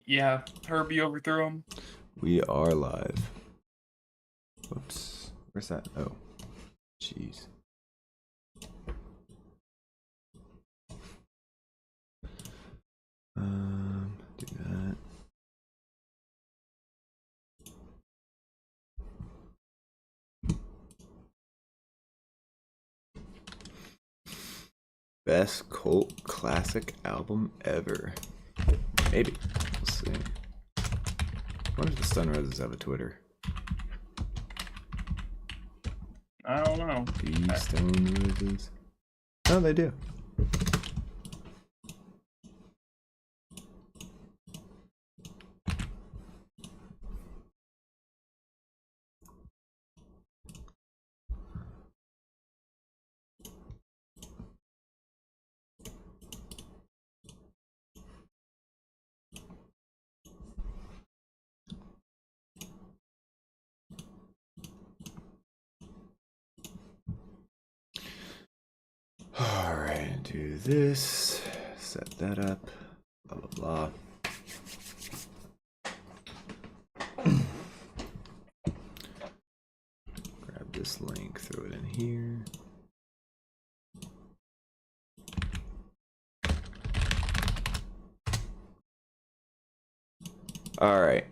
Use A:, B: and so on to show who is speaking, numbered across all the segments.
A: Yeah, Herbie overthrew him.
B: We are live. Whoops. Where's that? Oh. Jeez. Do that. Best cult classic album ever. Maybe. We'll see. I wonder if the Stun Roses have a Twitter.
A: I don't know.
B: The Stone Roses. Oh, they do. Alright, do this, set that up, blah blah blah. Grab this link, throw it in here. Alright.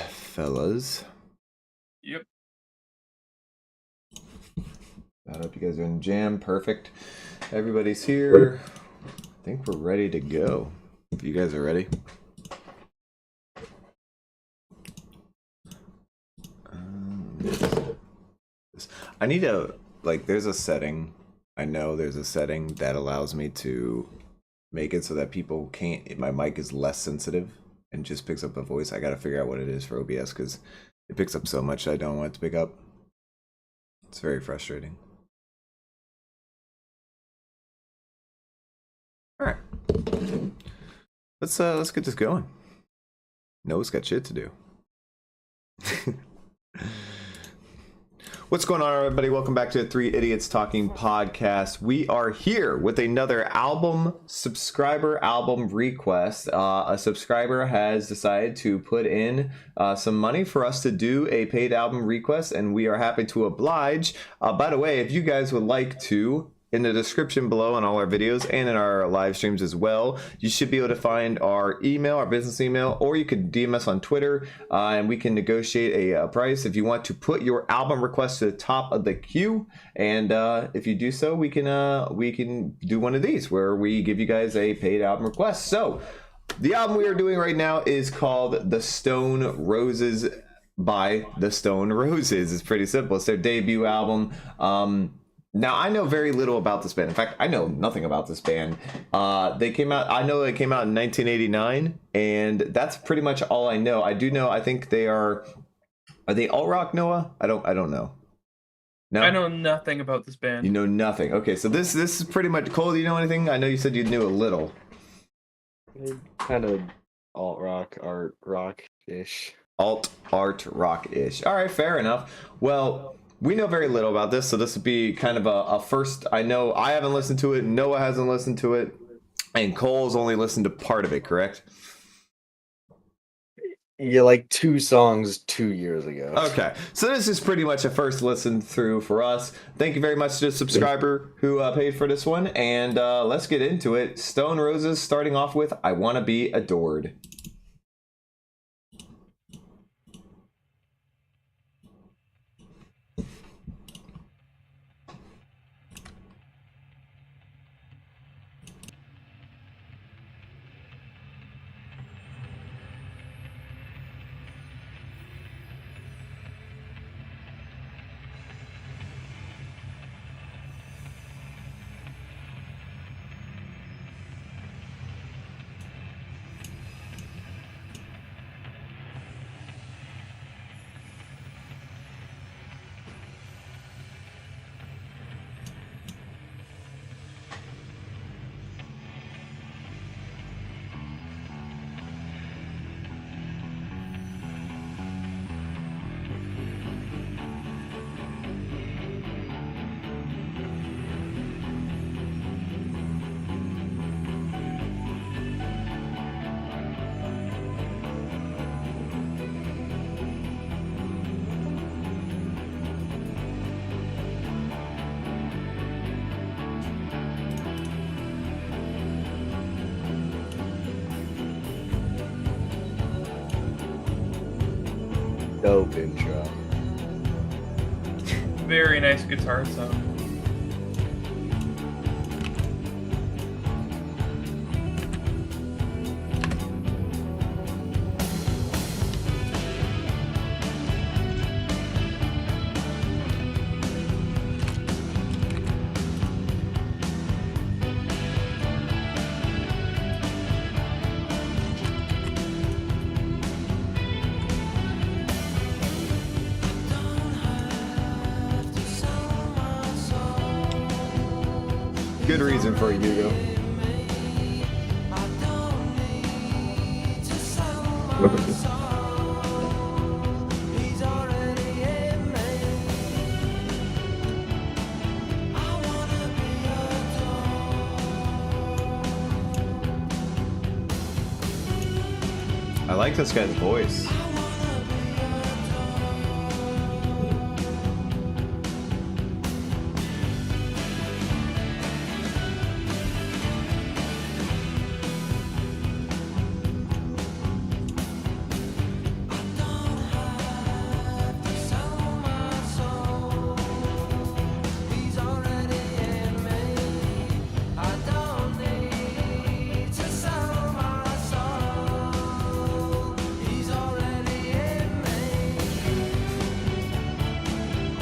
B: Fellas.
A: Yep.
B: I hope you guys are in jam. Perfect. Everybody's here. I think we're ready to go. If you guys are ready. I need to, like, there's a setting. I know there's a setting that allows me to make it so that people can't, my mic is less sensitive and just picks up the voice. I gotta figure out what it is for OBS because it picks up so much I don't want it to pick up. It's very frustrating. All right, let's get this going. Noah's got shit to do. What's going on, everybody? Welcome back to the Three Idiots Talking podcast. We are here with another subscriber album request. A subscriber has decided to put in some money for us to do a paid album request, and we are happy to oblige. By the way, if you guys would like to, in the description below on all our videos and in our live streams as well, you should be able to find our email, our business email, or you could DM us on Twitter and we can negotiate a price if you want to put your album request to the top of the queue. And if you do so, we can do one of these where we give you guys a paid album request. So the album we are doing right now is called The Stone Roses by The Stone Roses. It's pretty simple. It's their debut album. Now, I know very little about this band. In fact, I know nothing about this band. They came out in 1989, and that's pretty much all I know. I do know, I think they are they alt rock, Noah? I don't know. No?
A: I know nothing about this band.
B: You know nothing. Okay, so this is pretty much, Cole, do you know anything? I know you said you knew a little.
C: Kind of alt rock, art rock-ish.
B: Alt art rock-ish. All right, fair enough. Well, we know very little about this, so this would be kind of a first. I know I haven't listened to it, Noah hasn't listened to it, and Cole's only listened to part of it, correct?
C: Yeah, like 2 songs 2 years ago.
B: Okay, so this is pretty much a first listen through for us. Thank you very much to the subscriber who paid for this one, and let's get into it. Stone Roses, starting off with I Wanna Be Adored.
C: Dope intro.
A: Very nice guitar sound.
B: Good reason for it, Hugo. I like this guy's voice.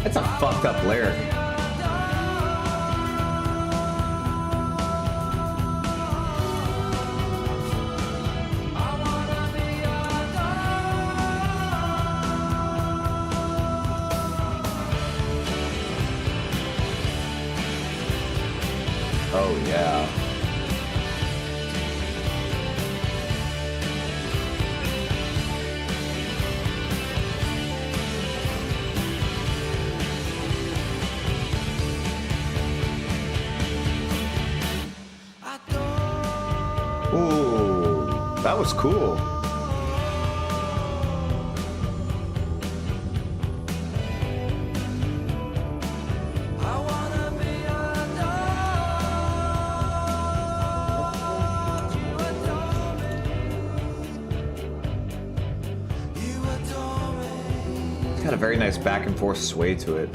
B: That's a fucked up lyric. Oh yeah. Ooh, that was cool. It's got a very nice back and forth sway to it.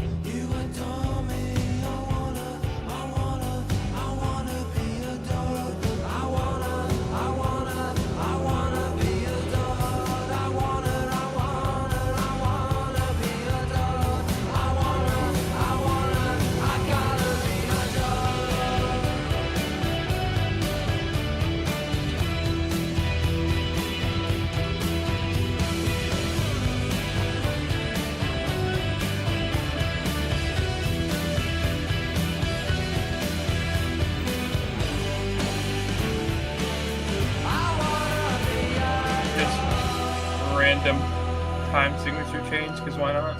A: Random time signature change, because why not?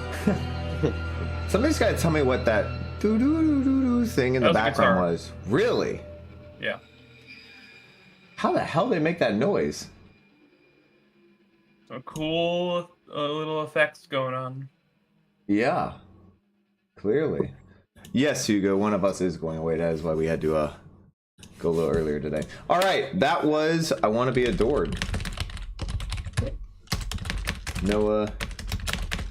B: Somebody's got to tell me what that doo-doo-doo-doo thing in the
A: That was a
B: background
A: guitar.
B: was. Really?
A: Yeah.
B: How the hell did they make that noise?
A: Some cool little effects going on.
B: Yeah. Clearly. Yes, Hugo, one of us is going away. That is why we had to go a little earlier today. All right, that was I Want to Be Adored. Noah,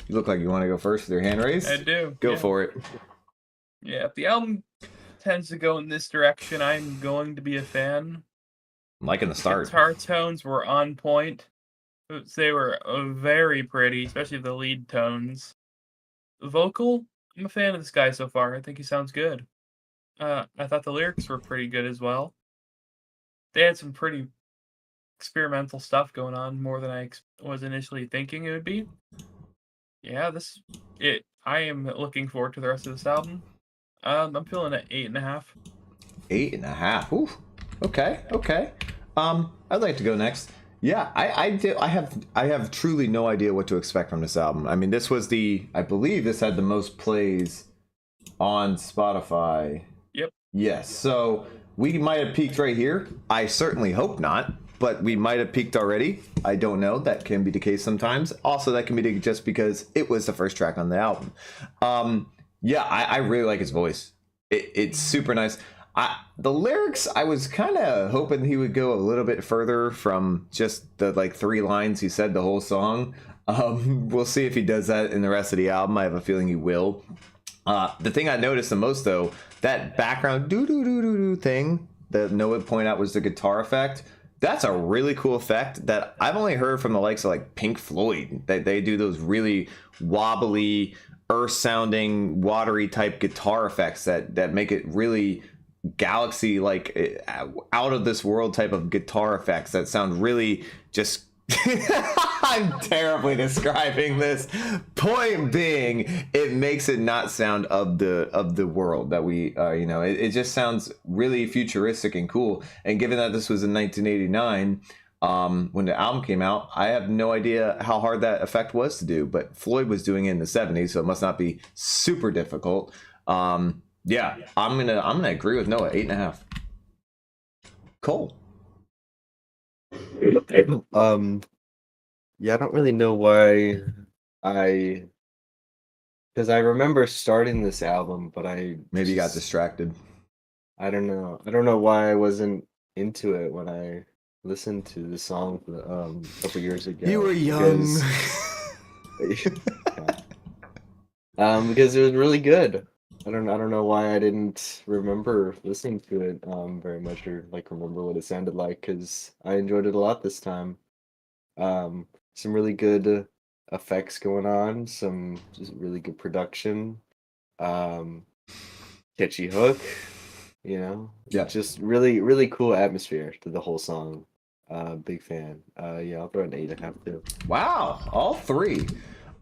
B: you look like you want to go first with your hand raised.
A: I do.
B: Go
A: yeah.
B: for it.
A: Yeah, if the album tends to go in this direction, I'm going to be a fan.
B: I'm liking the start.
A: Guitar tones were on point. They were very pretty, especially the lead tones. Vocal, I'm a fan of this guy so far. I think he sounds good. I thought the lyrics were pretty good as well. They had some pretty experimental stuff going on, more than I was initially thinking it would be. Yeah, I am looking forward to the rest of this album. I'm feeling at 8.5.
B: 8.5. Ooh. Okay. Okay. I'd like to go next. Yeah, I have truly no idea what to expect from this album. I mean, this was I believe this had the most plays on Spotify.
A: Yep.
B: Yes. So we might have peaked right here. I certainly hope not, but we might have peaked already. I don't know. That can be the case sometimes. Also, that can be just because it was the first track on the album. Yeah, I really like his voice. It's super nice. The lyrics, I was kind of hoping he would go a little bit further from just the like 3 lines he said the whole song. We'll see if he does that in the rest of the album. I have a feeling he will. The thing I noticed the most, though, that background doo-doo-doo-doo-doo thing that Noah would point out was the guitar effect. That's a really cool effect that I've only heard from the likes of like Pink Floyd. That they do those really wobbly, earth-sounding, watery type guitar effects that make it really galaxy, like out of this world type of guitar effects that sound really just I'm terribly describing this. Point being, it makes it not sound of the world that we it just sounds really futuristic and cool. And given that this was in 1989, when the album came out, I have no idea how hard that effect was to do, but Floyd was doing it in the 70s, so it must not be super difficult. Yeah, I'm gonna agree with Noah. 8.5. Cole.
C: Yeah, I don't really know why because I remember starting this album, but
B: Maybe you got distracted.
C: I don't know. I don't know why I wasn't into it when I listened to the song a couple years ago.
B: You were young.
C: Because it was really good. I don't know why I didn't remember listening to it very much, or like remember what it sounded like, because I enjoyed it a lot this time. Some really good effects going on, some just really good production, catchy hook,
B: Yeah.
C: just really, really cool atmosphere to the whole song. Big fan. Yeah, I'll throw an 8.5 too.
B: Wow, all 3.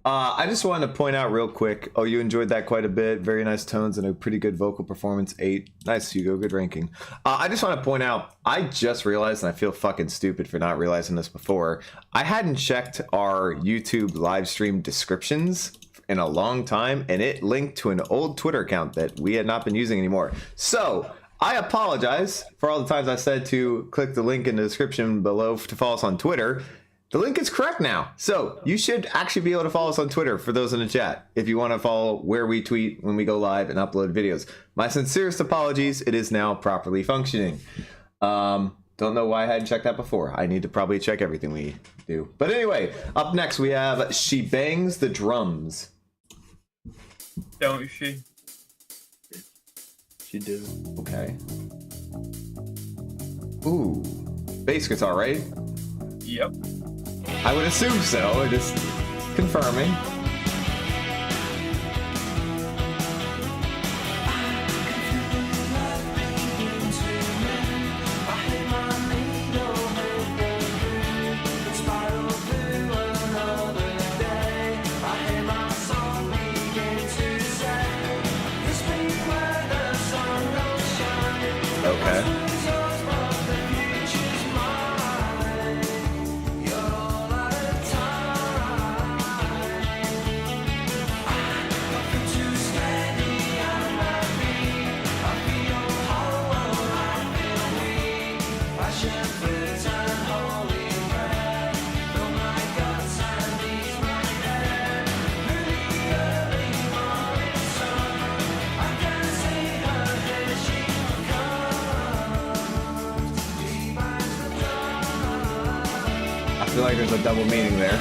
B: I just wanted to point out real quick. Oh, you enjoyed that quite a bit. Very nice tones and a pretty good vocal performance. 8. Nice, Hugo. Good ranking. I just want to point out, I just realized, and I feel fucking stupid for not realizing this before, I hadn't checked our YouTube live stream descriptions in a long time, and it linked to an old Twitter account that we had not been using anymore. So I apologize for all the times I said to click the link in the description below to follow us on Twitter. The link is correct now. So you should actually be able to follow us on Twitter for those in the chat if you want to follow where we tweet when we go live and upload videos. My sincerest apologies. It is now properly functioning. Don't know why I hadn't checked that before. I need to probably check everything we do. But anyway, up next we have She Bangs the Drums.
A: Don't she?
C: She do.
B: Okay. Ooh. Bass guitar, right?
A: Yep.
B: I would assume so. Just confirming. Okay. I feel like there's a double meaning there.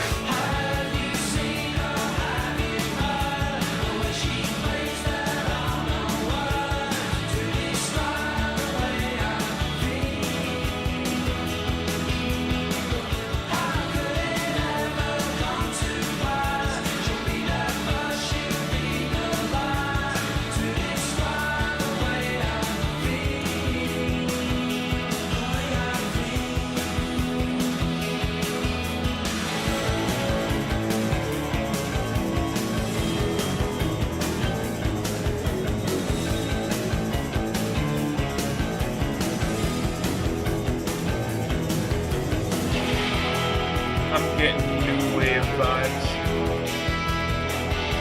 A: I'm getting new wave vibes.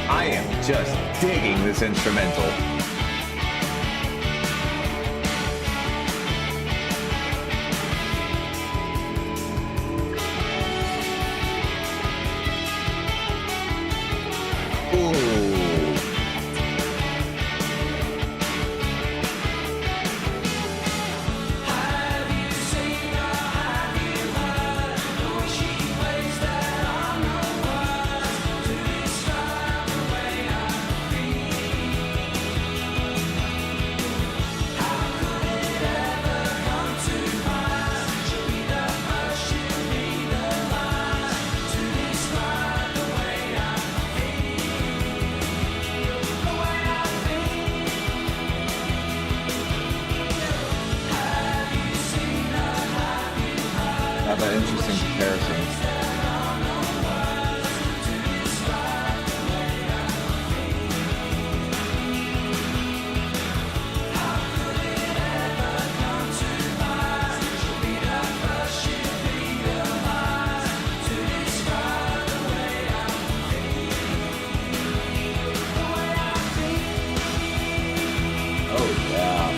B: I am just digging this instrumental. Ooh. comparisons. Oh yeah.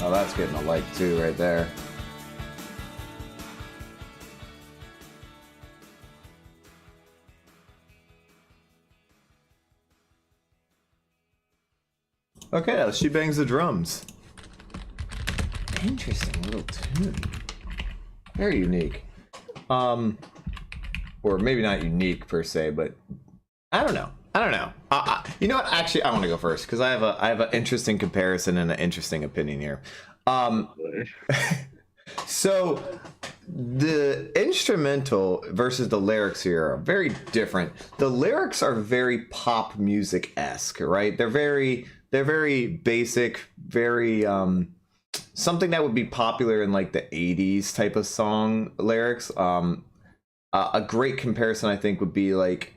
B: Oh, that's getting a like too right there. Okay, now she bangs the drums. Interesting little tune. Very unique. Or maybe not unique per se, but I don't know. You know what? Actually, I want to go first because I have an interesting comparison and an interesting opinion here. So the instrumental versus the lyrics here are very different. The lyrics are very pop music-esque, right? They're very basic, very something that would be popular in like the 80s type of song lyrics. A great comparison I think would be like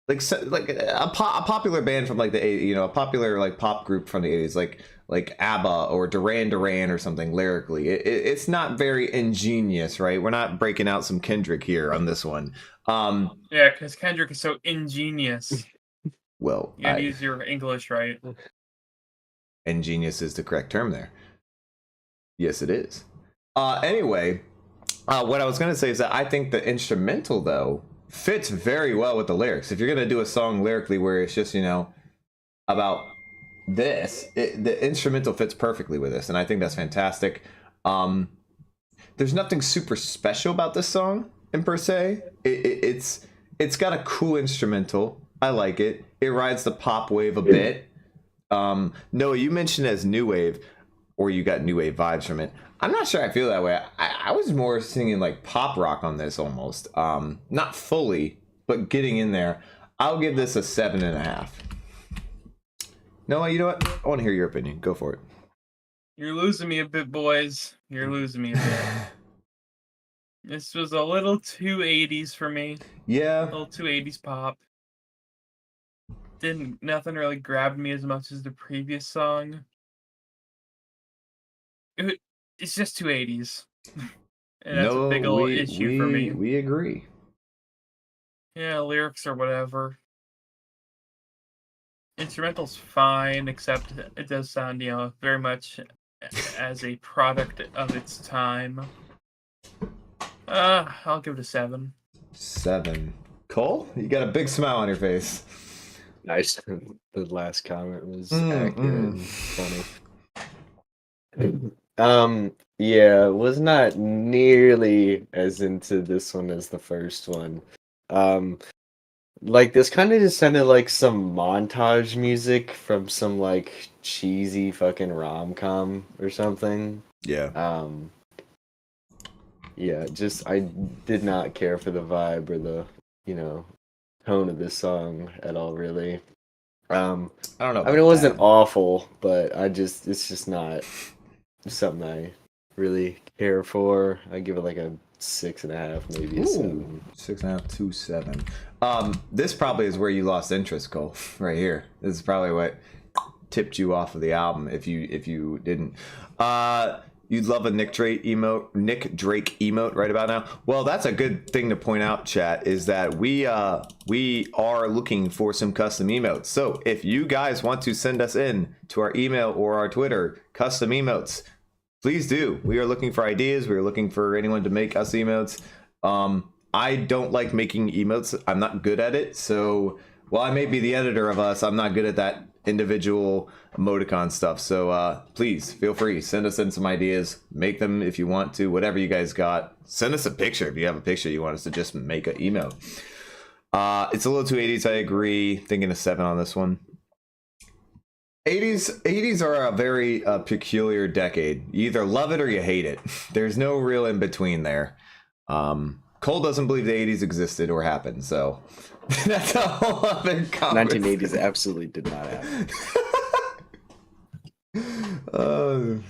B: a popular band from like the 80s, you know, a popular like pop group from the 80s, like ABBA or Duran Duran or something lyrically. It's not very ingenious, right? We're not breaking out some Kendrick here on this one.
A: Yeah, because Kendrick is so ingenious.
B: Well,
A: You gotta use your English right.
B: Ingenious is the correct term there. Yes, it is. Anyway, what I was going to say is that I think the instrumental, though, fits very well with the lyrics. If you're going to do a song lyrically where it's just, you know, about this, the instrumental fits perfectly with this, and I think that's fantastic. There's nothing super special about this song, in per se. It's got a cool instrumental. I like it. It rides the pop wave a bit. Noah, you mentioned it as new wave, or you got new wave vibes from it. I'm not sure I feel that way. I was more singing like pop rock on this almost. Not fully, but getting in there. I'll give this a 7.5. Noah, you know what? I want to hear your opinion. Go for it.
A: You're losing me a bit, boys. You're losing me a bit. This was a little too 80s for me.
B: Yeah.
A: A little too 80s pop. Nothing really grabbed me as much as the previous song. It's just too 80s. And that's a big old issue for me.
B: We agree.
A: Yeah, lyrics or whatever. Instrumental's fine, except it does sound, you know, very much as a product of its time. I'll give it a 7.
B: 7. Cole, you got a big smile on your face.
C: Nice. The last comment was accurate and funny. Yeah, was not nearly as into this one as the first one. Like this kind of just sounded like some montage music from some like cheesy fucking rom-com or something.
B: Yeah.
C: Yeah, just I did not care for the vibe or the, you know, tone of this song at all, really.
B: I don't know.
C: I mean, it wasn't awful, but it's just not something I really care for. I give it like a 6.5, maybe a 7.
B: 6.5 to 7. This probably is where you lost interest, Cole. Right here. This is probably what tipped you off of the album if you didn't. You'd love a Nick Drake emote right about now. Well, that's a good thing to point out, chat, is that we are looking for some custom emotes. So if you guys want to send us in to our email or our Twitter custom emotes, please do. We are looking for ideas. We are looking for anyone to make us emotes. I don't like making emotes. I'm not good at it. So while I may be the editor of us, I'm not good at that individual emoticon stuff. So please feel free, send us in some ideas, make them if you want to, whatever you guys got. Send us a picture if you have a picture you want us to just make an emote. It's a little too 80s, I agree. Thinking a 7 on this one. 80s are a very peculiar decade. You either love it or you hate it. There's no real in between there. Cole doesn't believe the 80s existed or happened, so that's a whole other conversation.
C: 1980s absolutely did not happen.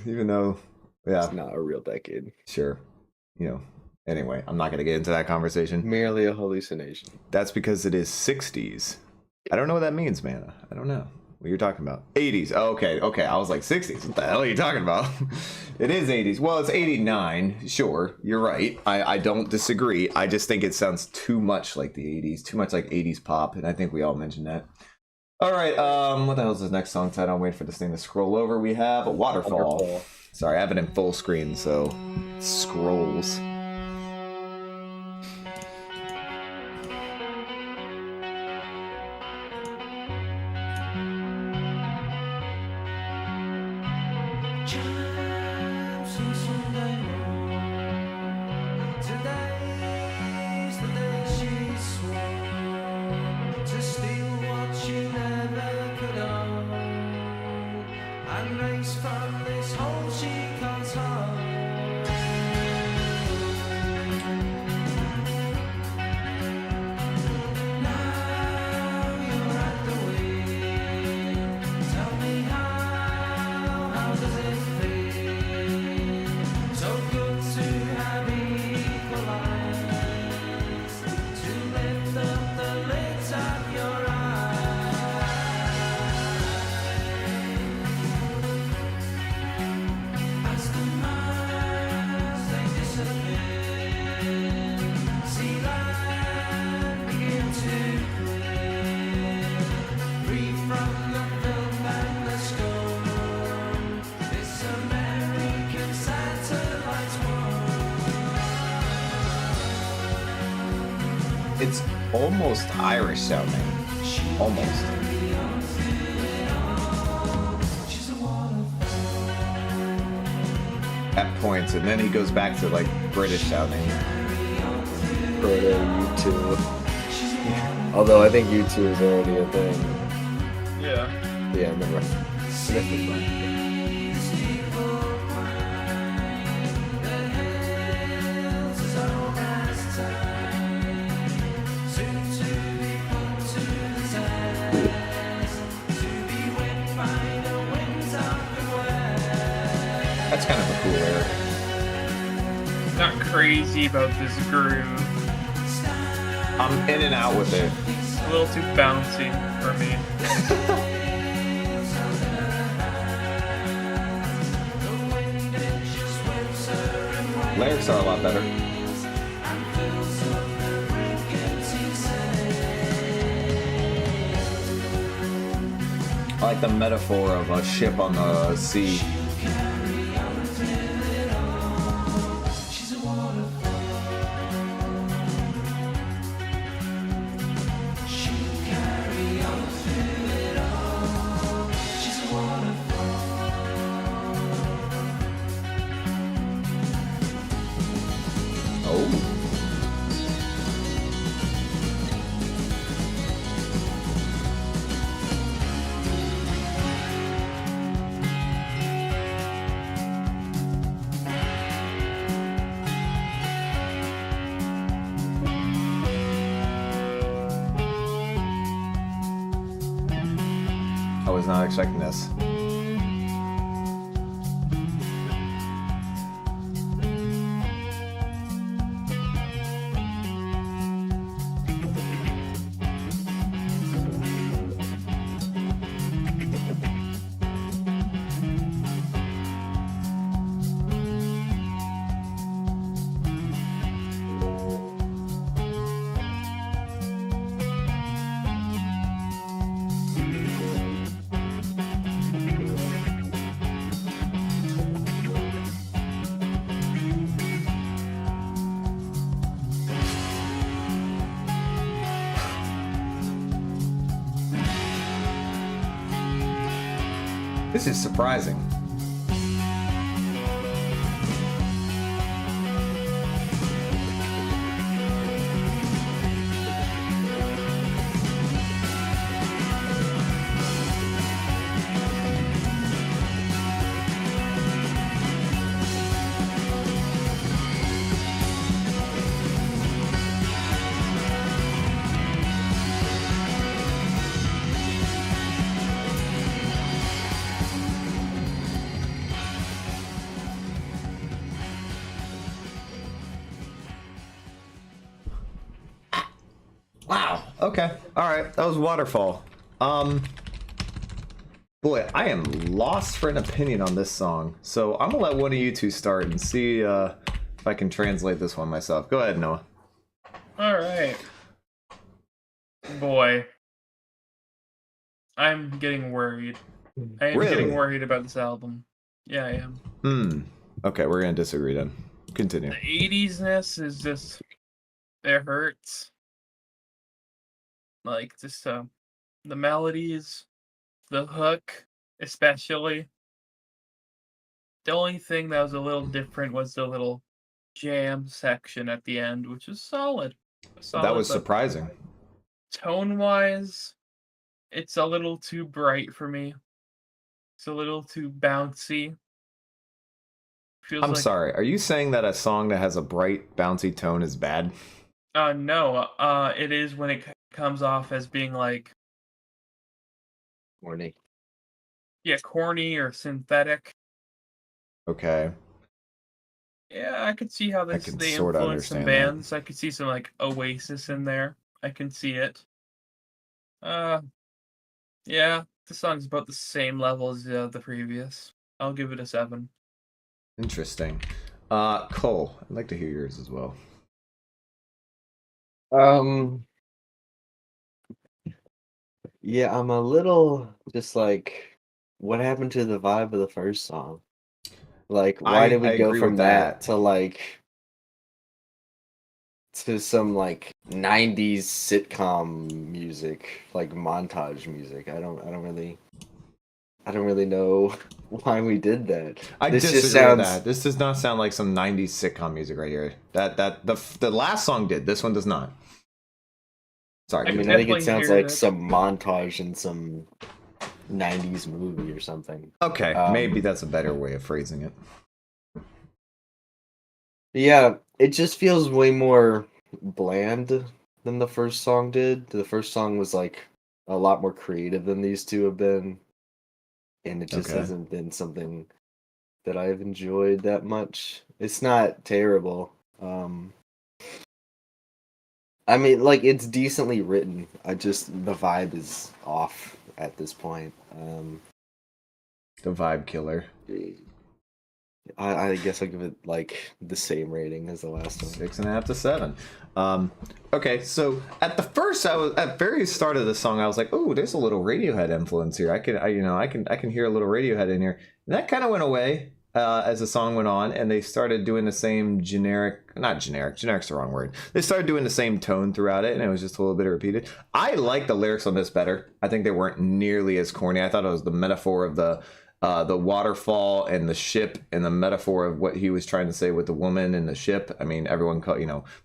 B: Even though, yeah,
C: It's not a real decade.
B: sure, anyway, I'm not going to get into that conversation.
C: Merely a hallucination.
B: That's because it is 60s. I don't know what that means, man. I don't know what you're talking about. 80s. Oh, okay. I was like 60s. What the hell are you talking about? It is 80s. Well, it's 89. Sure, you're right. I don't disagree. I just think it sounds too much like the 80s, too much like 80s pop, and I think we all mentioned that. All right. What the hell is this next song title? I'm waiting for this thing to scroll over. We have a Waterfall. Sorry, I have it in full screen, so it scrolls. It's almost Irish sounding. Almost. At points, and then he goes back to like British sounding.
C: Proto U2. Although I think U2 is already a thing.
A: Yeah.
C: Yeah, never.
B: That's kind of a cool lyric.
A: Not crazy about this groove.
B: I'm in and out with it.
A: A little too bouncy for me.
B: Lyrics are a lot better. I like the metaphor of a ship on the sea. I was not expecting this. This is surprising. Wow. Okay. All right. That was Waterfall. Boy, I am lost for an opinion on this song. So I'm gonna let one of you two start and see if I can translate this one myself. Go ahead, Noah.
A: All right. Boy, I'm getting worried. I am getting
B: Really?
A: worried about this album. Yeah, I am.
B: Okay, we're gonna disagree then. Continue.
A: The 80s-ness is just, it hurts. Like, just the melodies, the hook, especially. The only thing that was a little different was the little jam section at the end, which was solid.
B: That was
A: But
B: surprising.
A: tone-wise, it's a little too bright for me. It's a little too bouncy. Feels
B: I'm
A: like
B: sorry. Are you saying that a song that has a bright, bouncy tone is bad?
A: no, it is when it comes off as being like,
C: Morning.
A: yeah, corny or synthetic.
B: Okay.
A: Yeah, I could see how
B: I
A: they
B: can
A: they
B: sort of
A: influence some
B: understand that.
A: bands. I could see some like Oasis in there. I can see it. Uh, yeah, the song's about the same level as the previous. I'll give it a 7.
B: Interesting. Cole, I'd like to hear yours as well.
C: Um, yeah, I'm a little just like, what happened to the vibe of the first song? Like, why did
B: I
C: we go
B: agree with
C: from that
B: that.
C: to like to some like 90s sitcom music, like montage music? I don't really know why we did that.
B: I
C: This just
B: disagree with
C: sounds
B: that. This does not sound like some 90s sitcom music right here. The last song did. This one does not. Sorry,
C: I
A: I can
C: mean, I think it
A: definitely
C: sounds
A: hear
C: like
A: that.
C: some montage in some 90s movie or something.
B: okay, maybe that's a better way of phrasing it.
C: Yeah, it just feels way more bland than the first song did. The first song was like a lot more creative than these two have been, and it just
B: Okay.
C: hasn't been something that I've enjoyed that much. It's not terrible. I mean, like it's decently written. I just the vibe is off at this point.
B: The vibe killer.
C: I guess I'll give it like the same rating as the last one.
B: 6.5 to 7. Okay, so at very start of the song, I was like, "Oh, there's a little Radiohead influence here. I can hear a little Radiohead in here." And that kind of went away as the song went on, and they started doing the same not generic, generic's the wrong word. They started doing the same tone throughout it, and it was just a little bit repeated. I like the lyrics on this better. I think they weren't nearly as corny. I thought it was the metaphor of the waterfall and the ship and the metaphor of what he was trying to say with the woman and the ship. I mean,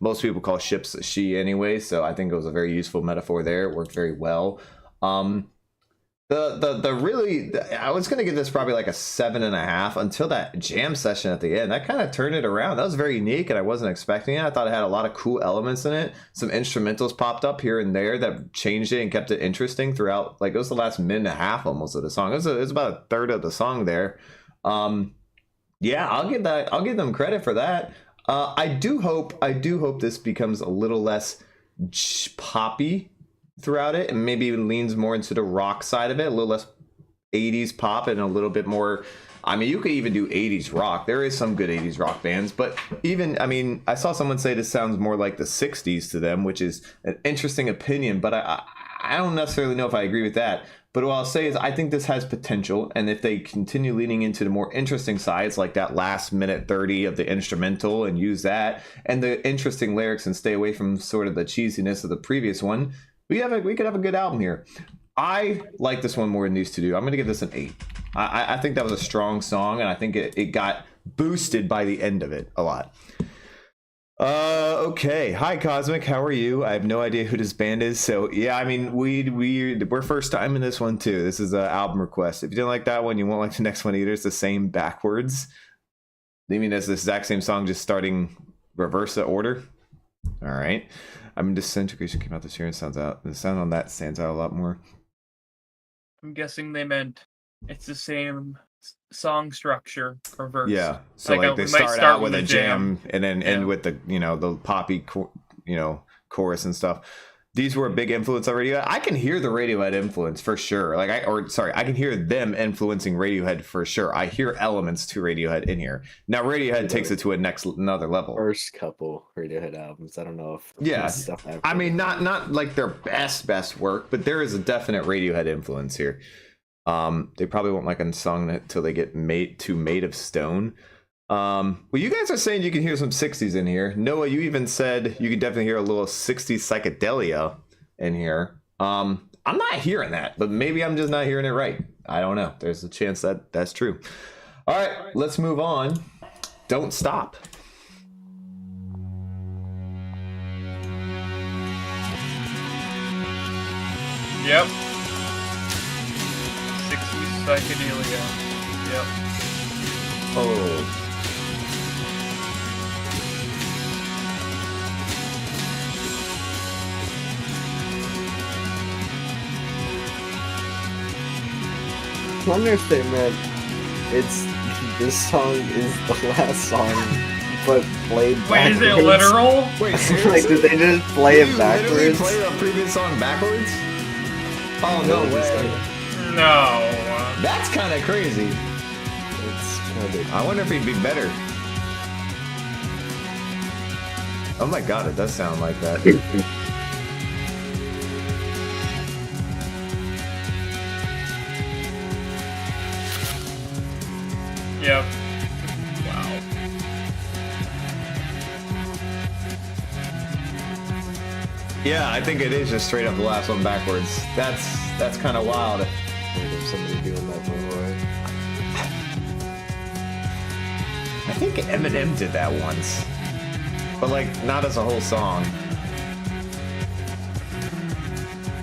B: most people call ships a she anyway, so I think it was a very useful metaphor there. It worked very well. I was gonna give this probably like a 7.5 until that jam session at the end. That kind of turned it around. That was very unique, and I wasn't expecting it. I thought it had a lot of cool elements in it. Some instrumentals popped up here and there that changed it and kept it interesting throughout. Like it was the last minute and a half almost of the song. It was about a third of the song there. Yeah, I'll give them credit for that. I do hope this becomes a little less poppy throughout it, and maybe leans more into the rock side of it, a little less 80s pop and a little bit more. I mean, you could even do 80s rock. There is some good 80s rock bands, but I saw someone say this sounds more like the 60s to them, which is an interesting opinion, but I don't necessarily know if I agree with that. But what I'll say is I think this has potential, and if they continue leaning into the more interesting sides, like that last minute 30 of the instrumental and use that, and the interesting lyrics and stay away from sort of the cheesiness of the previous one, we could have a good album here. I like this one more than these two do. I'm going to give this an 8. I think that was a strong song, and I think it got boosted by the end of it a lot. Okay. Hi, Cosmic. How are you? I have no idea who this band is. So yeah, I mean, we're first time in this one too. This is an album request. If you didn't like that one, you won't like the next one either. It's the same backwards. I mean, it's the exact same song, just starting reverse the order. All right. I mean, Disintegration came out this year and the sound on that stands out a lot more.
A: I'm guessing they meant it's the same song structure reverse.
B: Yeah. So like they start out with a jam and then end with the the poppy chorus and stuff. these were a big influence on Radiohead. I can hear the Radiohead influence for sure. Like I can hear them influencing Radiohead for sure. I hear elements to Radiohead in here. Now Radiohead takes it to another level.
C: First couple Radiohead albums. I don't know if
B: stuff I mean, not like their best work, but there is a definite Radiohead influence here. They probably won't like a song until they get made of Stone. Well, you guys are saying you can hear some 60s in here. Noah, you even said you can definitely hear a little 60s psychedelia in here. I'm not hearing that, but maybe I'm just not hearing it right. I don't know. There's a chance that that's true. All right, let's move on. Don't Stop.
A: Yep. 60s psychedelia. Yep.
B: Oh.
C: Understatement. This song is the last song, but played backwards.
A: Wait, is it literal?
B: Wait, seriously?
C: Like, did they just play it backwards?
B: Literally play the previous song backwards? Oh, no way.
A: No.
B: That's kind of crazy.
C: It's kind of.
B: I wonder if he'd be better. Oh my god, it does sound like that.
A: Yep. Wow.
B: Yeah, I think it is just straight up the last one backwards. That's kind of wild.
C: There's somebody doing that before.
B: I think Eminem did that once, but like not as a whole song.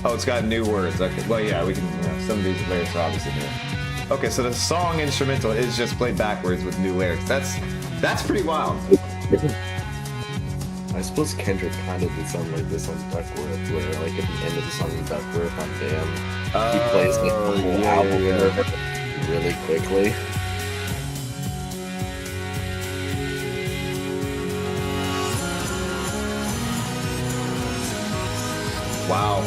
B: Oh, it's got new words. Okay, well, yeah, we can. Some of these lyrics are obviously new. Okay, so the song instrumental is just played backwards with new lyrics. That's pretty wild.
C: I suppose Kendrick kind of did something like this on Duckworth, where like at the end of the song Duckworth on Damn, he plays like the whole album really quickly.
B: Wow.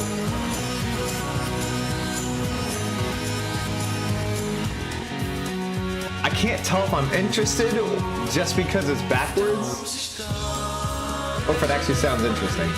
B: I can't tell if I'm interested just because it's backwards, or if it actually sounds interesting.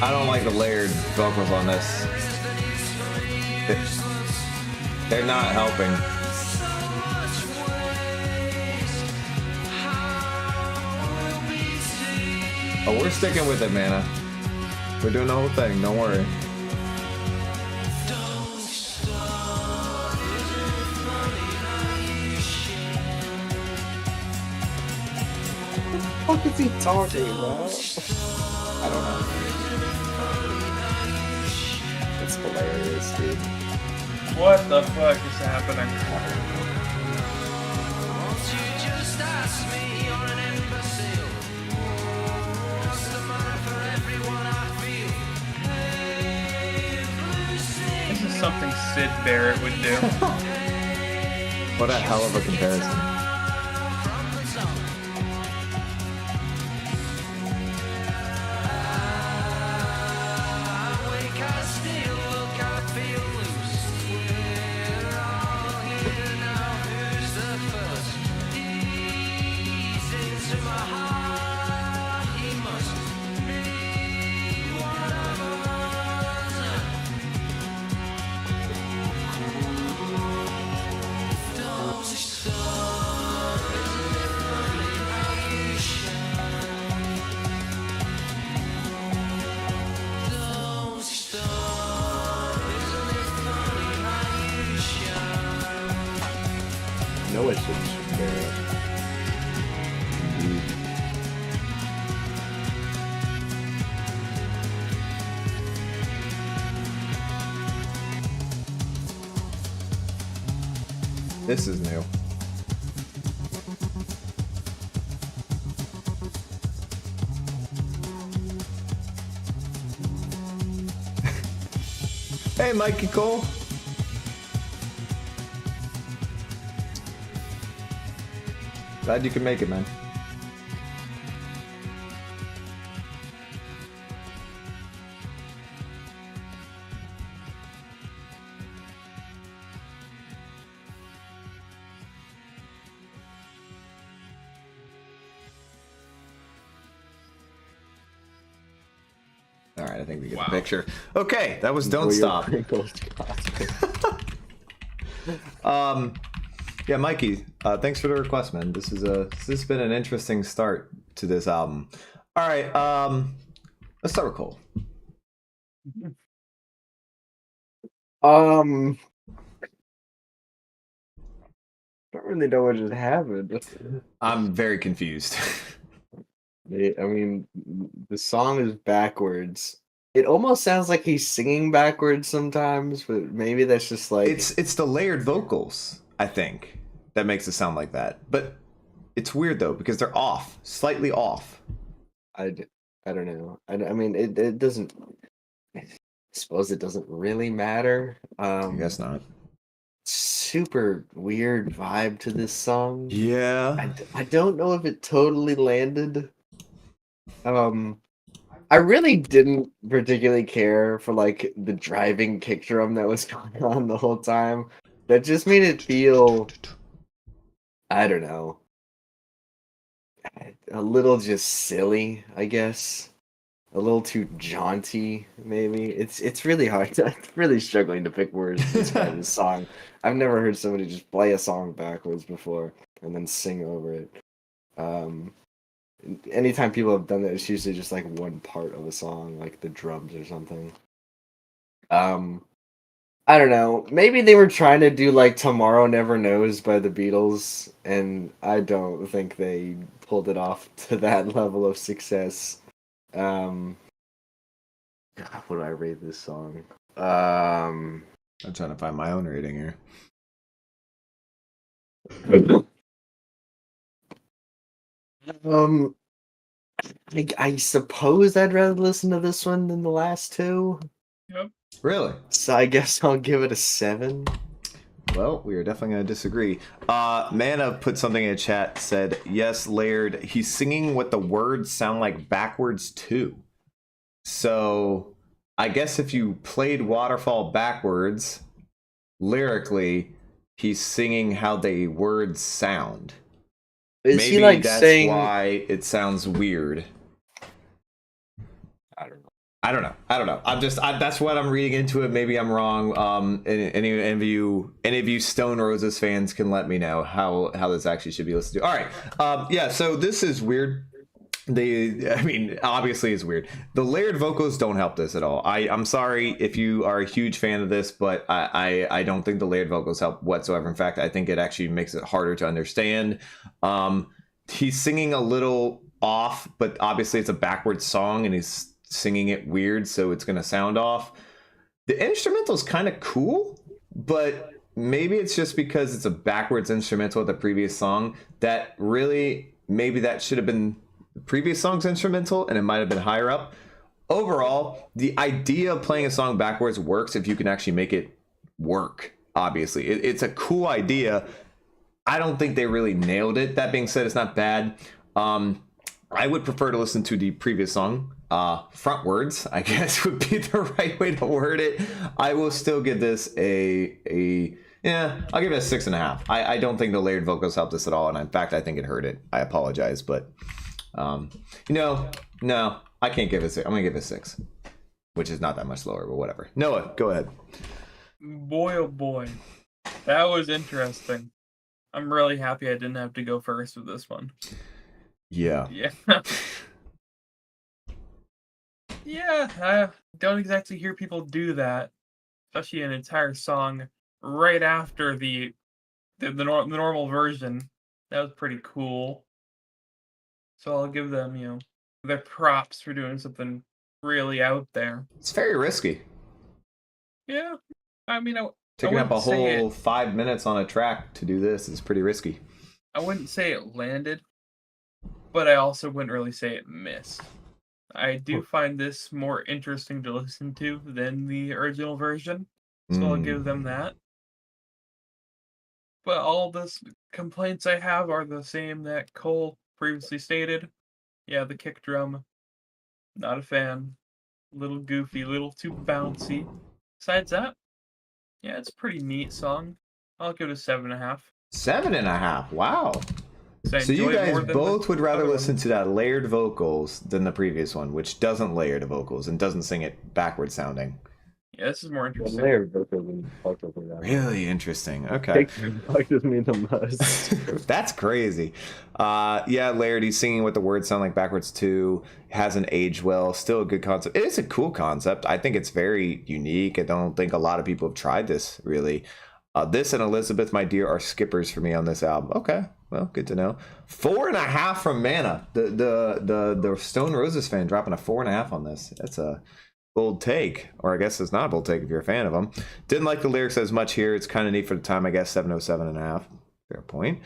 B: I don't like the layered vocals on this. They're not helping. Oh, we're sticking with it, Mana. We're doing the whole thing, don't worry.
C: What the fuck is he talking about? I don't know. It's hilarious, dude.
A: What the fuck is happening? This is something Sid Barrett would do.
B: What a hell of a comparison.
C: know I should share it.
B: This is new. Hey, Mikey Cole. Glad you can make it, man. All right, I think we get the picture. Okay, that was Don't Stop. Yeah, Mikey, thanks for the request, man. This has been an interesting start to this album. All right, let's start with Cole.
C: Don't really know what just happened.
B: I'm very confused.
C: I mean, the song is backwards. It almost sounds like he's singing backwards sometimes, but maybe that's just like
B: it's the layered vocals, I think, that makes it sound like that. But it's weird though because they're off, slightly off.
C: I don't know. I mean, it doesn't. I suppose it doesn't really matter.
B: I guess not.
C: Super weird vibe to this song.
B: Yeah.
C: I don't know if it totally landed. I really didn't particularly care for like the driving kick drum that was going on the whole time. That just made it feel, I don't know, a little just silly, I guess. A little too jaunty, maybe. It's really hard. I'm really struggling to pick words to describe this song. I've never heard somebody just play a song backwards before and then sing over it. Anytime people have done that, it's usually just like one part of a song, like the drums or something. I don't know. Maybe they were trying to do like Tomorrow Never Knows by the Beatles, and I don't think they pulled it off to that level of success. God, what do I rate this song?
B: I'm trying to find my own rating here.
C: I suppose I'd rather listen to this one than the last two.
A: Yep.
B: Really?
C: So I guess I'll give it a 7.
B: Well, we are definitely going to disagree. Mana put something in the chat, said, yes, layered. He's singing what the words sound like backwards too. So I guess if you played Waterfall backwards, lyrically, he's singing how the words sound.
C: Is
B: Maybe
C: he like
B: that's
C: saying
B: why it sounds weird. I don't know. That's what I'm reading into it. Maybe I'm wrong. Any of you Stone Roses fans can let me know how this actually should be listened to. All right. Yeah. So this is weird. Obviously it's weird. The layered vocals don't help this at all. I'm sorry if you are a huge fan of this, but I don't think the layered vocals help whatsoever. In fact, I think it actually makes it harder to understand. He's singing a little off, but obviously it's a backwards song and he's singing it weird, so it's gonna sound off. The instrumental is kind of cool, but maybe it's just because it's a backwards instrumental of the previous song that really maybe that should have been the previous song's instrumental and it might have been higher up. Overall, the idea of playing a song backwards works if you can actually make it work. Obviously, it's a cool idea. I don't think they really nailed it. That being said, it's not bad. I would prefer to listen to the previous song. Frontwards, I guess, would be the right way to word it. I will still give this I'll give it a 6.5. I don't think the layered vocals helped this at all, and in fact, I think it hurt it. I apologize, but no, I can't give it 6. I'm gonna give it 6, which is not that much lower, but whatever. Noah, go ahead.
A: Boy, oh boy, that was interesting. I'm really happy I didn't have to go first with this one.
B: Yeah.
A: Yeah, I don't exactly hear people do that, especially an entire song right after the the normal version. That was pretty cool. So I'll give them, their props for doing something really out there.
B: It's very risky.
A: Yeah, I mean, I
B: Taking up
A: wouldn't
B: a
A: say
B: whole 5 minutes on a track to do this is pretty risky.
A: I wouldn't say it landed, but I also wouldn't really say it missed. I do find this more interesting to listen to than the original version, so I'll give them that. But all the complaints I have are the same that Cole previously stated. Yeah, the kick drum, not a fan. Little goofy, little too bouncy. Besides that, yeah, it's a pretty neat song. I'll give it a 7.5.
B: 7.5. Wow. So you guys both would rather listen to that layered vocals than the previous one, which doesn't layer the vocals and doesn't sing it backward sounding.
A: Yeah, this is more interesting.
C: Layered vocals and fucked up with that.
B: Really interesting. Okay.
C: Fucked me the most.
B: That's crazy. Yeah, layered. He's singing what the words sound like backwards too. Hasn't aged well. Still a good concept. It is a cool concept. I think it's very unique. I don't think a lot of people have tried this really. This and Elizabeth, My Dear, are skippers for me on this album. Okay, well, good to know. 4.5 from Mana. The Stone Roses fan dropping a 4.5 on this. That's a bold take, or I guess it's not a bold take if you're a fan of them. Didn't like the lyrics as much here. It's kind of neat for the time, I guess. 7.5. Fair point.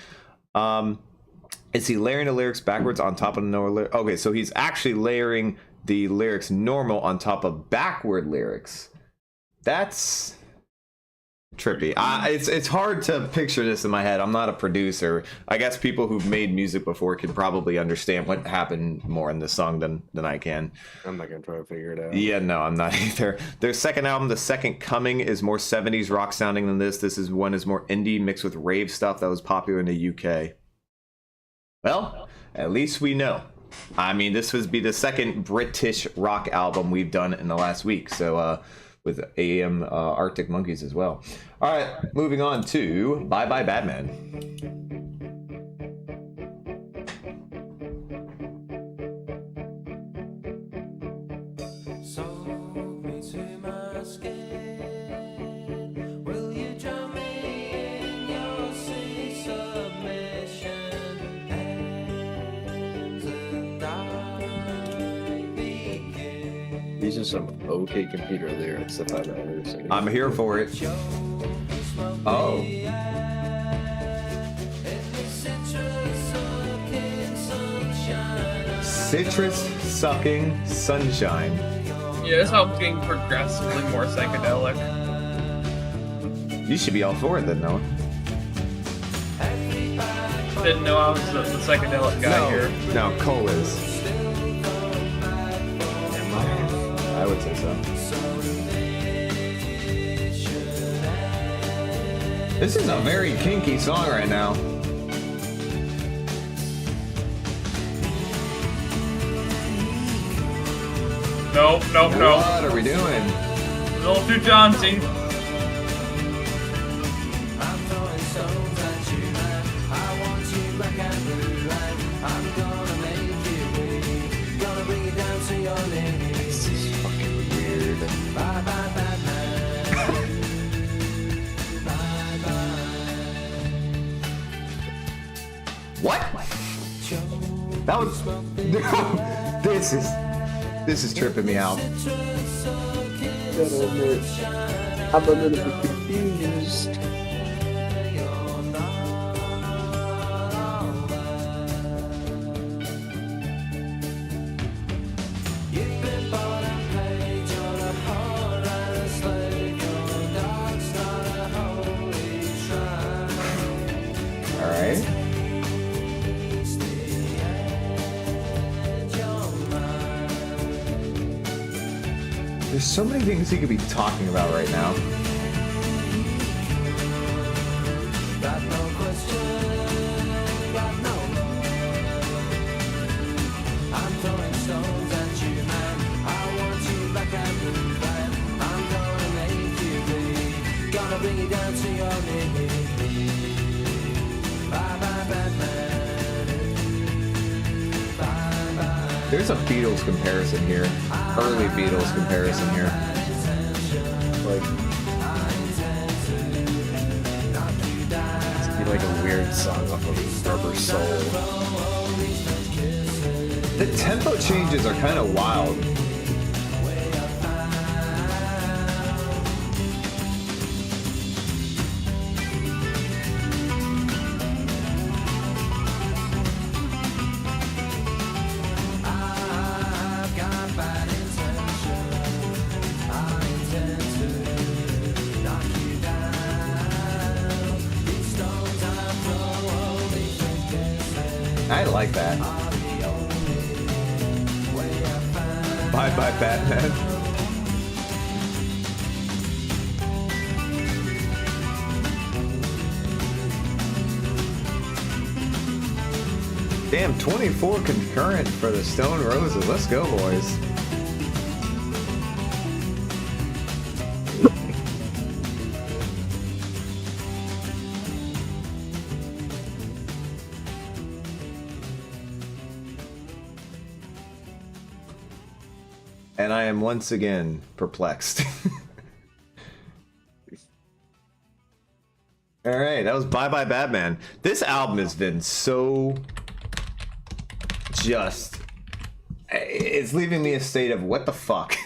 B: Is he layering the lyrics backwards on top of the normal lyrics? Okay, so he's actually layering the lyrics normal on top of backward lyrics. That's trippy. It's hard to picture this in my head. I'm not a producer. I guess people who've made music before can probably understand what happened more in this song than I can.
C: I'm not gonna try to figure it out.
B: Yeah, no, I'm not either. Their second album, The Second Coming, is more 70s rock sounding than this. This is one is more indie mixed with rave stuff that was popular in the UK. Well, at least we know. I mean, this would be the second British rock album we've done in the last week. So, with AM Arctic Monkeys as well. All right, moving on to Bye Badman.
C: These are some okay computer lyrics if I've ever seen.
B: I'm here for it. Oh. Citrus sucking sunshine.
A: Yeah, this album's getting progressively more psychedelic.
B: You should be all for it then, Noah.
A: Didn't know I was the psychedelic guy here.
B: No, Cole is. I would say so. This is a very kinky song right now.
A: Nope.
B: What are we doing?
A: A little too jaunty.
B: What? That was this is tripping me out.
C: I'm a little bit confused.
B: All right. There's so many things he could be talking about right now. There's a Beatles comparison here. Early Beatles comparison here.
C: Like,
B: The tempo changes are kind of wild. I like that. Bye Badman. Damn, 24 concurrent for the Stone Roses. Let's go, boys. And I am once again perplexed. All right, that was Bye Badman. This album has been so it's leaving me a state of what the fuck.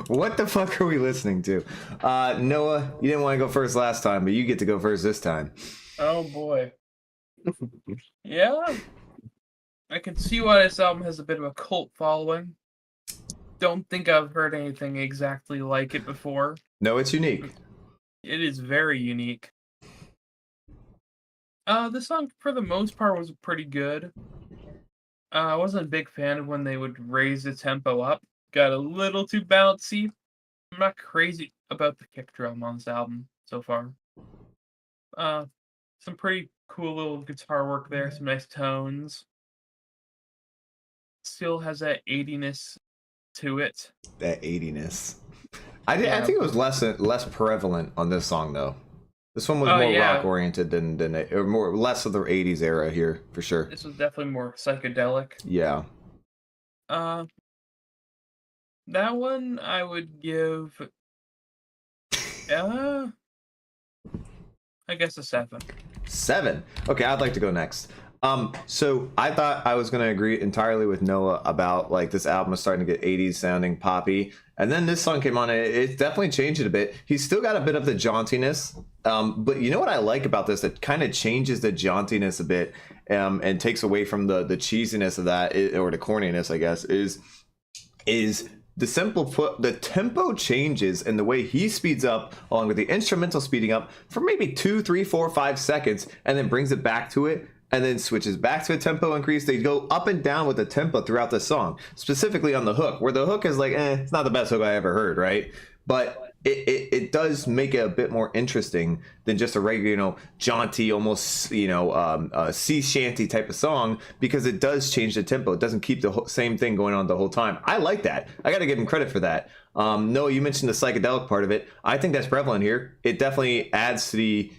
B: What the fuck are we listening to? Noah, you didn't want to go first last time, but you get to go first this time.
A: Oh boy. Yeah. I can see why this album has a bit of a cult following. Don't think I've heard anything exactly like it before.
B: No, it's unique.
A: It is very unique. The song, for the most part, was pretty good. I wasn't a big fan of when they would raise the tempo up. Got a little too bouncy. I'm not crazy about the kick drum on this album so far. Some pretty cool little guitar work there, some nice tones. Still has that 80ness to it.
B: That 80ness. I think it was less prevalent on this song though. This one was more rock oriented than less of the 80s era here for sure.
A: This was definitely more psychedelic.
B: Yeah.
A: That one I would give I guess a 7.
B: 7. Okay, I'd like to go next. So I thought I was going to agree entirely with Noah about like this album is starting to get 80s sounding poppy. And then this song came on and it definitely changed it a bit. He's still got a bit of the jauntiness. But you know what I like about this that kind of changes the jauntiness a bit and takes away from the cheesiness of that, or the corniness, I guess, is the tempo changes and the way he speeds up along with the instrumental speeding up for maybe 2, 3, 4, 5 seconds and then brings it back to it. And then switches back to a tempo increase. They go up and down with the tempo throughout the song, specifically on the hook, where the hook is like, it's not the best hook I ever heard, right? But it does make it a bit more interesting than just a regular, jaunty, almost, sea shanty type of song, because it does change the tempo. It doesn't keep the same thing going on the whole time. I like that. I got to give him credit for that. Noah, you mentioned the psychedelic part of it. I think that's prevalent here. It definitely adds to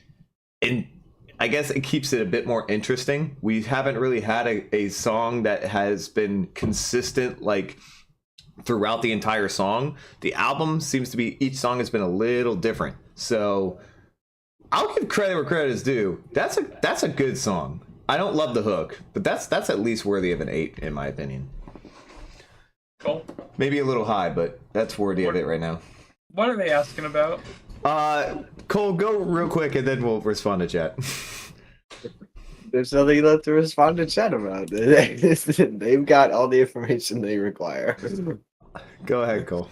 B: I guess it keeps it a bit more interesting. We haven't really had a song that has been consistent like throughout the entire song. The album seems to be, each song has been a little different. So I'll give credit where credit is due. That's a good song. I don't love the hook, but that's at least worthy of an 8 in my opinion.
A: Cool.
B: Maybe a little high, but that's worthy of it right now.
A: What are they asking about?
B: Cole, go real quick and then we'll respond to chat.
C: There's nothing left to respond to chat about. They've got all the information they require.
B: Go ahead, Cole.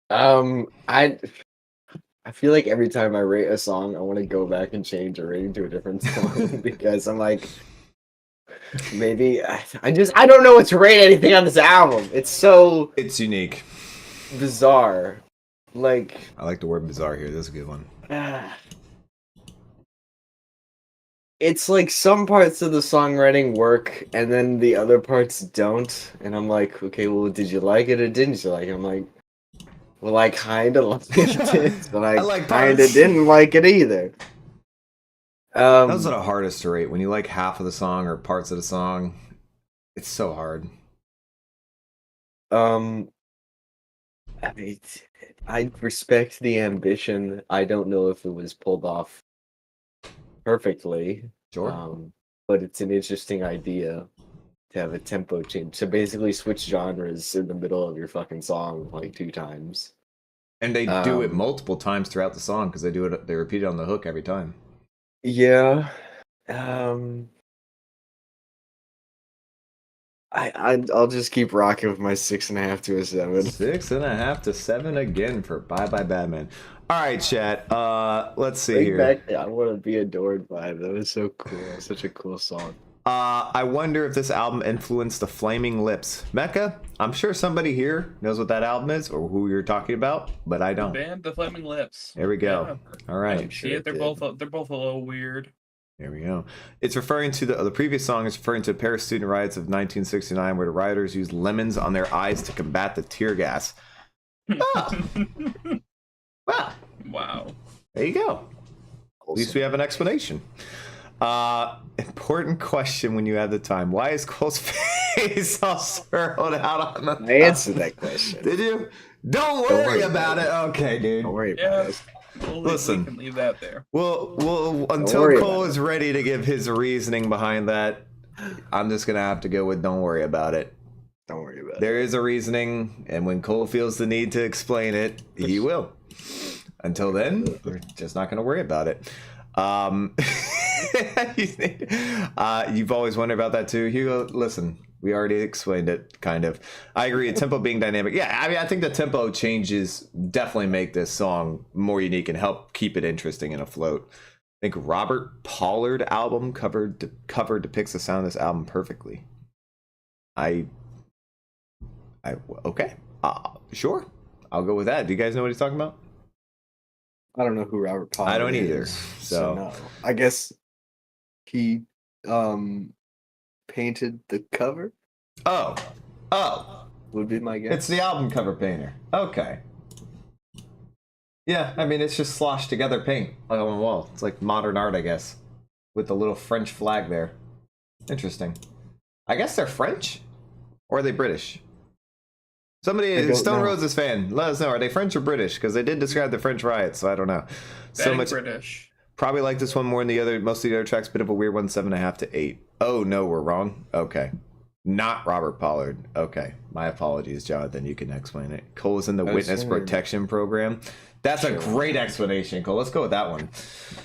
C: I feel like every time I rate a song, I want to go back and change a rating to a different song because I'm like, maybe I don't know what to rate anything on this album. It's
B: unique,
C: bizarre. Like,
B: I like the word bizarre here. That's a good one.
C: It's like some parts of the songwriting work and then the other parts don't. And I'm like, okay, well, did you like it or didn't you like it? I'm like, well, I kind of liked it, but I kind of didn't like it either.
B: Those are the hardest to rate. When you like half of the song or parts of the song, it's so hard.
C: I mean, I respect the ambition. I don't know if it was pulled off perfectly.
B: Sure.
C: But it's an interesting idea. to have a tempo change, to basically switch genres in the middle of your fucking song like 2 times.
B: And they do it
C: Um,
B: multiple times throughout the song because they repeat it on the hook every time.
C: Yeah. I'll just keep rocking with my 6.5 to a 7.
B: 6.5 to 7 again for Bye Badman. All right, chat. Let's see
C: Bring
B: here.
C: back the I Want to Be Adored vibe. That was so cool. Such a cool song.
B: I wonder if this album influenced the Flaming Lips. Mecca, I'm sure somebody here knows what that album is or who you're talking about, but I don't.
A: Band The Flaming Lips.
B: There we go.
A: Yeah.
B: All
A: I
B: right.
A: can see it. They're both a little weird.
B: There we go. It's referring to the previous song is referring to Paris student riots of 1969, where the rioters used lemons on their eyes to combat the tear gas. Ah. Well,
A: Wow.
B: there you go. At least we have an explanation. Important question when you have the time. Why is Cole's face all swirled out on the
C: I answered that question.
B: Did you? Don't worry about it. Okay, dude.
C: Don't worry
A: Yeah.
C: about it.
B: Listen.
A: We can leave that there.
B: Well, until
C: worry
B: Cole
C: about
B: is ready to give his reasoning behind that, I'm just gonna have to go with don't worry about it.
C: Don't worry about it.
B: There is a reasoning, and when Cole feels the need to explain it, he will. Until then, we're just not gonna worry about it. You've always wondered about that too, Hugo. Listen, we already explained it, kind of. I agree. Tempo being dynamic. Yeah, I mean, I think the tempo changes definitely make this song more unique and help keep it interesting and afloat. I think Robert Pollard album cover depicts the sound of this album perfectly. Okay, sure, I'll go with that. Do you guys know what he's talking about?
C: I don't know who Robert Pollard is.
B: I don't either.
C: So no. I guess he painted the cover.
B: Oh,
C: Would be my guess.
B: it's the album cover painter. Okay. Yeah, I mean, it's just sloshed together paint like on the wall. It's like modern art, I guess, with the little French flag there. Interesting. I guess they're French, or are they British? Somebody, Stone Roses fan, let us know. Are they French or British? Because they did describe the French riots, so I don't know. So much
A: British.
B: Probably like this one more than the other. Most of the other tracks, bit of a weird one. 7.5 to 8. Oh no, we're wrong. Okay, not Robert Pollard. Okay, my apologies, Jonathan. You can explain it. Cole is in the witness protection program. That's a great explanation, Cole. Let's go with that one.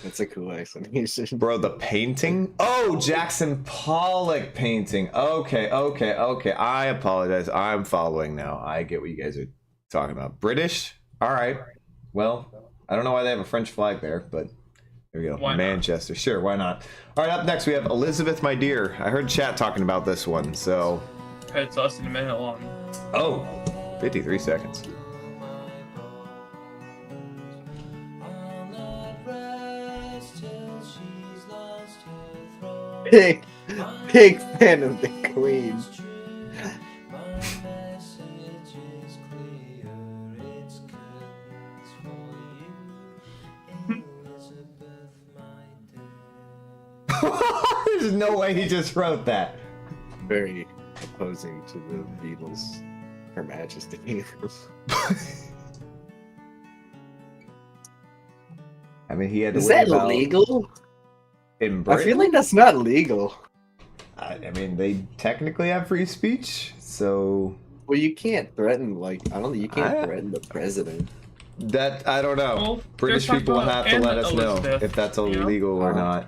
C: That's a cool explanation.
B: Bro, the painting? Oh, Jackson Pollock painting. Okay. I apologize. I'm following now. I get what you guys are talking about. British? All right. Well, I don't know why they have a French flag there, but there we go.
A: Why not?
B: Manchester. Sure, why not? All right, up next we have Elizabeth, My Dear. I heard chat talking about this one, so...
A: It's less than a minute long.
B: Oh, 53 seconds.
C: Big fan of the Queen.
B: There's no way he just wrote that.
C: Very opposing to the Beatles, Her Majesty.
B: I mean, he had to
C: Is
B: worry
C: that
B: about
C: illegal?
B: in
C: I
B: Britain.
C: feel like that's not legal.
B: I mean, they technically have free speech, so
C: Well, you can't threaten, you can't threaten the president.
B: that I don't know.
A: Well,
B: British
A: they're
B: people will
A: talking
B: have to
A: about
B: let us know
A: Elizabeth,
B: if that's
A: you know?
B: illegal or not.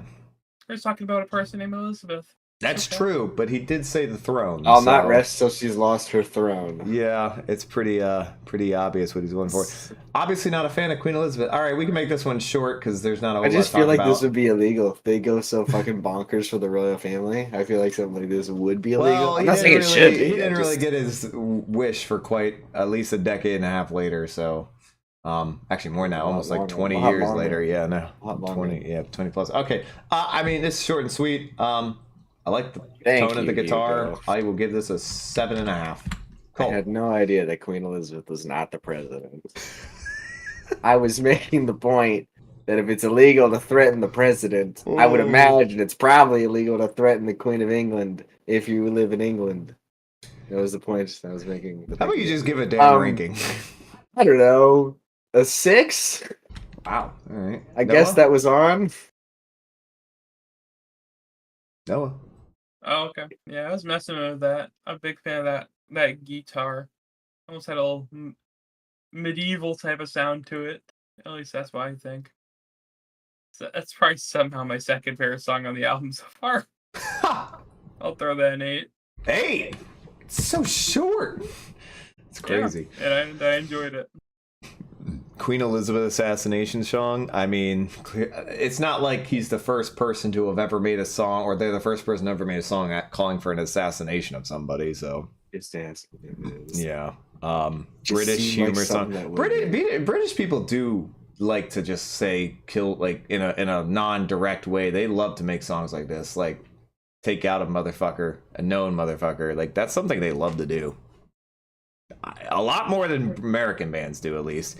A: We're talking about a person named Elizabeth.
B: That's
A: Okay.
B: true, but he did say the throne.
C: I'll
B: so,
C: not rest till she's lost her throne.
B: Yeah, it's pretty obvious what he's going for. Obviously, not a fan of Queen Elizabeth. All right, we can make this one short because there's not a whole
C: I just
B: lot to
C: feel
B: talk
C: like this
B: about.
C: would be illegal if they go so fucking bonkers for the royal family. I feel like something like this would be illegal.
B: Well,
C: I'm not saying it should be.
B: He didn't really get his wish for quite at least a decade and a half later. So, actually more now, almost like 20 years later. Yeah, no, 20. Yeah, 20 plus. Okay, I mean it's short and sweet. I like the tone of the guitar.
C: Hugo.
B: I will give this a 7.5. Cool.
C: I had no idea that Queen Elizabeth was not the president. I was making the point that if it's illegal to threaten the president, I would imagine it's probably illegal to threaten the Queen of England if you live in England. That was the point I was making.
B: How about you just give a damn ranking?
C: I don't know. A 6?
B: Wow. All right.
C: I guess that was on.
B: Noah.
A: Oh, okay. Yeah, I was messing with that. I'm a big fan of that guitar. Almost had a little medieval type of sound to it. At least that's what I think. So that's probably somehow my second favorite song on the album so far. I'll throw that an 8.
B: Hey, it's so short. It's crazy.
A: Yeah, and I enjoyed it.
B: Queen Elizabeth assassination song. I mean, it's not like he's the first person to have ever made a song, or they're the first person to ever made a song calling for an assassination of somebody. So
C: Just dance.
B: yeah,
C: Just
B: British
C: seemed like
B: humor
C: something
B: song.
C: that would-
B: British people do like to just say kill, like in a non-direct way. They love to make songs like this, like take out a motherfucker, a known motherfucker. Like that's something they love to do. A lot more than American bands do, at least.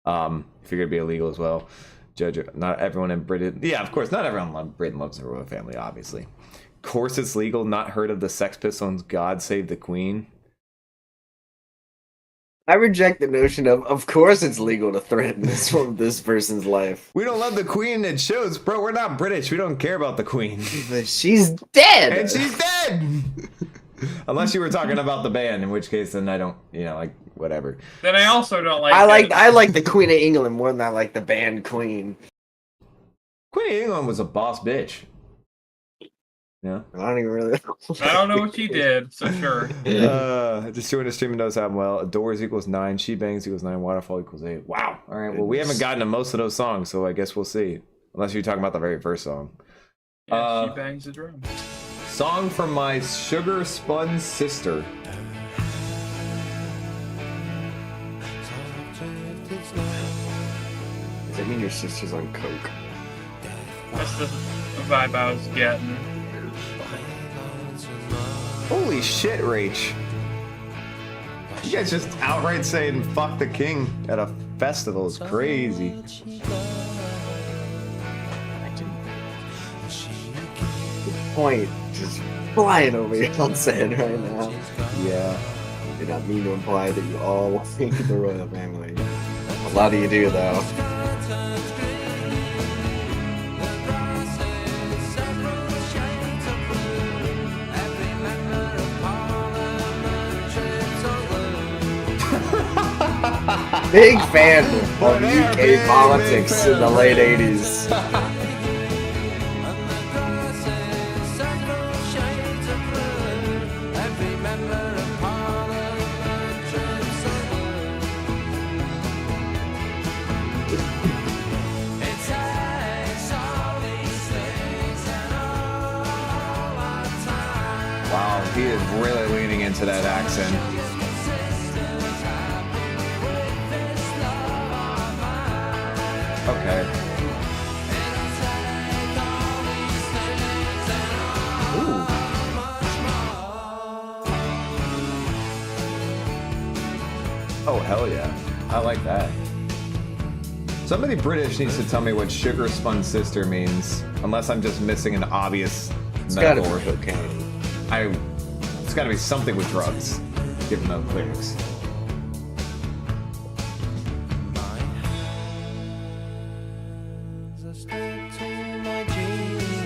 B: If you're gonna be illegal as well. Judge, not everyone in Britain. Yeah, of course, not everyone in Britain loves the royal family. Obviously, of course, it's legal. Not heard of the Sex Pistols' "God Save the Queen."
C: I reject the notion of course it's legal to threaten this person's life.
B: We don't love the Queen at shows, bro. We're not British. We don't care about the Queen.
C: But she's dead!
B: And she's dead! Unless you were talking about the band, in which case then I don't, like, whatever.
A: Then I also don't like
C: I like the Queen of England more than I like the band Queen.
B: Queen of England was a boss bitch. Yeah.
C: I don't even really
A: I don't know what she did, so sure.
B: Just doing a streaming notes album. Well, Doors equals 9, She Bangs equals 9, Waterfall equals 8. Wow. All right. Well, we haven't gotten to most of those songs, so I guess we'll see. Unless you're talking about the very first song.
A: Yeah, she bangs the drum.
B: Song from my sugar spun sister.
C: Does that mean your sister's on coke?
A: That's the vibe I was getting.
B: Holy shit, Rach. You guys just outright saying fuck the king at a festival is crazy.
C: Point just flying over your head right now.
B: Yeah.
C: I did not mean to imply that you all like the royal family. A lot of you do, though. Big fan of UK politics in the late 80s.
B: Wow, he is really leaning into that accent. Okay. Ooh. Oh, hell yeah. I like that. Somebody British needs to tell me what sugar spun sister means, unless I'm just missing an obvious
C: It's gotta
B: metaphor.
C: be cocaine.
B: It's gotta be something with drugs, given the lyrics.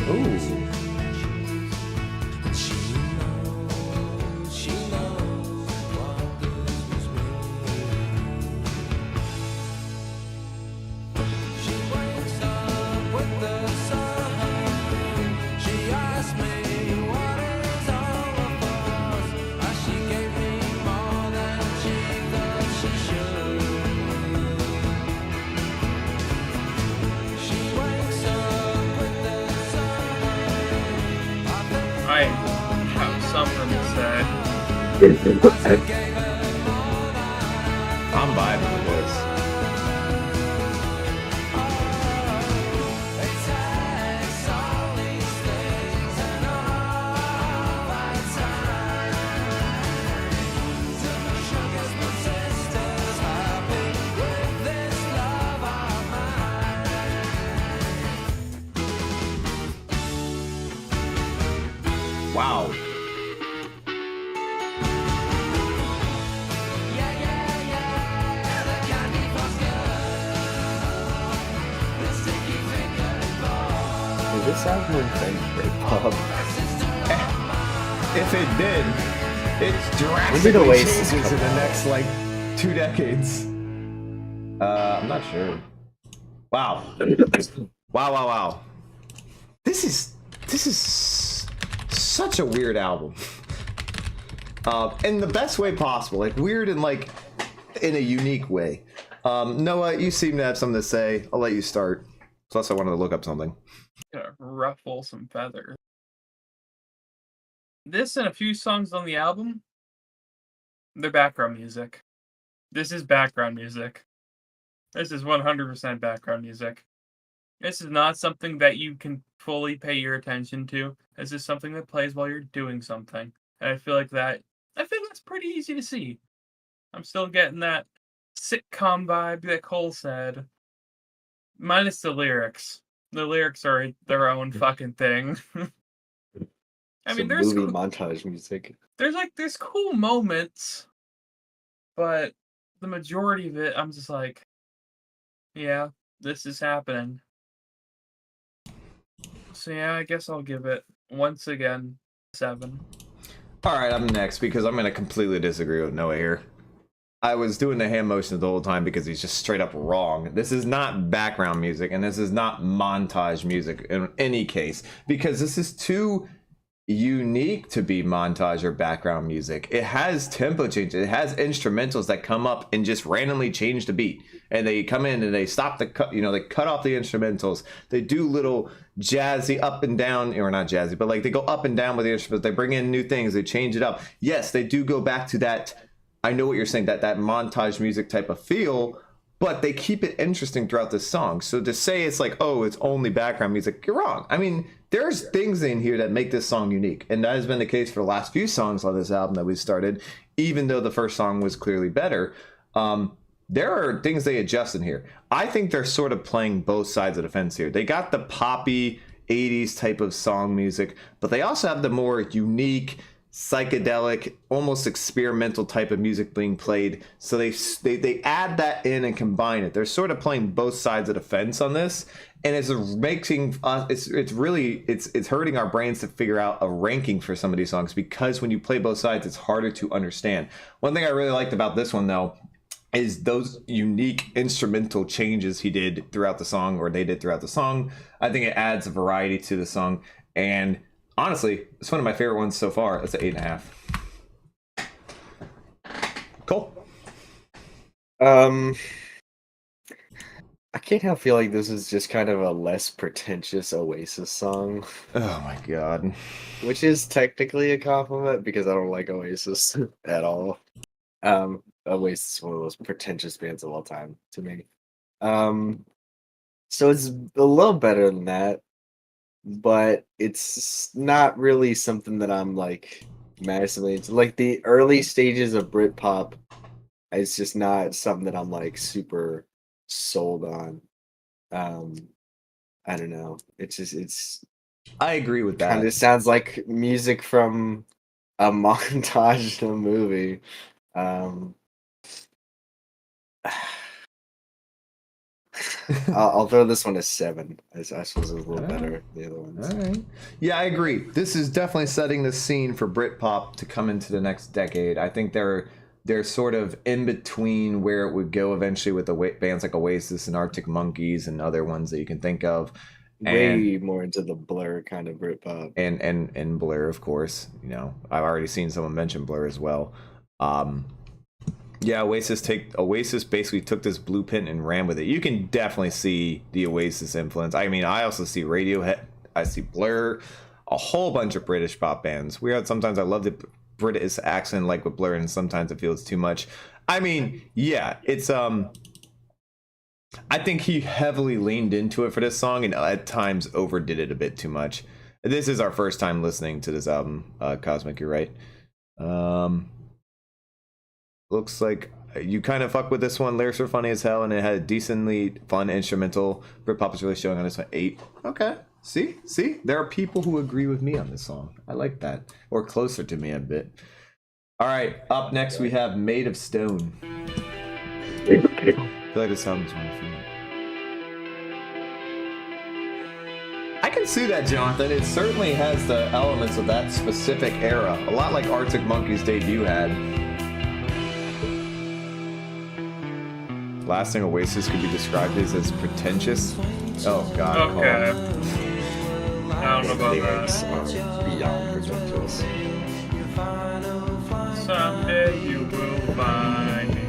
B: Ooh.
A: I have something to say.
B: I'm vibing with this. Wow.
C: Does this sound like Britpop?
B: if it did, it
C: When did
B: drastically
C: Oasis
B: changes
C: come
B: in the
C: out?
B: next like 2 decades. I'm not sure. Wow. Wow. This is such a weird album. In the best way possible, like weird and like in a unique way. Noah, you seem to have something to say. I'll let you start. Plus, I wanted to look up something.
A: Gonna ruffle some feathers. This and a few songs on the album, they're background music. This is background music. This is 100% background music. This is not something that you can fully pay your attention to. This is something that plays while you're doing something. And I feel that's pretty easy to see. I'm still getting that sitcom vibe that Cole said. Minus the lyrics. The lyrics are their own fucking thing. I mean,
C: Some movie montage music.
A: there's cool moments, but the majority of it, I'm just like, yeah, this is happening. So yeah, I guess I'll give it once again 7.
B: All right, I'm next because I'm going to completely disagree with Noah here. I was doing the hand motions the whole time because he's just straight up wrong. This is not background music, and this is not montage music in any case, because this is too unique to be montage or background music. It has tempo changes. It has instrumentals that come up and just randomly change the beat, and they come in and they stop the cut. They cut off the instrumentals. They do little jazzy up and down, or not jazzy, but like they go up and down with the instruments. They bring in new things. They change it up. Yes, they do go back to that. I know what you're saying, that montage music type of feel, but they keep it interesting throughout the song. So to say it's like, oh, it's only background music, you're wrong. I mean, there's things in here that make this song unique, and that has been the case for the last few songs on this album that we started, even though the first song was clearly better. There are things they adjust in here. I think they're sort of playing both sides of the fence here. They got the poppy 80s type of song music, but they also have the more unique, psychedelic, almost experimental type of music being played. So they add that in and combine it. They're sort of playing both sides of the fence on this, and it's making us. It's hurting our brains to figure out a ranking for some of these songs, because when you play both sides, it's harder to understand. One thing I really liked about this one though is those unique instrumental changes he did throughout the song, or they did throughout the song. I think it adds a variety to the song, and honestly, it's one of my favorite ones so far. It's an 8.5. Cool.
C: I can't help feel like this is just kind of a less pretentious Oasis song,
B: Oh my god.
C: which is technically a compliment because I don't like Oasis at all. Oasis is one of those pretentious bands of all time to me. So it's a little better than that, but it's not really something that I'm like massively into. Like the early stages of Britpop, it's just not something that I'm like super sold on. I don't know. It's
B: I agree with
C: kind
B: that.
C: of sounds like music from a montage in a movie. I'll throw this one a 7. I suppose it's a little better than the other ones.
B: All right. Yeah, I agree. This is definitely setting the scene for Britpop to come into the next decade. I think they're sort of in between where it would go eventually with the bands like Oasis and Arctic Monkeys and other ones that you can think of.
C: Way more into the Blur kind of Britpop.
B: And Blur, of course. I've already seen someone mention Blur as well. Yeah, Oasis basically took this blueprint and ran with it. You can definitely see the Oasis influence. I mean, I also see Radiohead, I see Blur, a whole bunch of British pop bands. Sometimes I love the British accent like with Blur, and sometimes it feels too much. I mean, yeah, it's I think he heavily leaned into it for this song, and at times overdid it a bit too much. This is our first time listening to this album, Cosmic, you're right. Looks like you kind of fuck with this one. Lyrics are funny as hell, and it had a decently fun instrumental. Britpop is really showing on this one. 8. Okay. See? There are people who agree with me on this song. I like that. Or closer to me a bit. All right. Up next, we have Made of Stone. I feel like this album's one for me. I can see that, Jonathan. It certainly has the elements of that specific era. A lot like Arctic Monkeys' debut had. Last thing Oasis could be described as pretentious. Oh, God.
A: Okay. I don't know about
C: Lyrics
A: that.
C: are beyond pretentious.
A: Someday you will find me.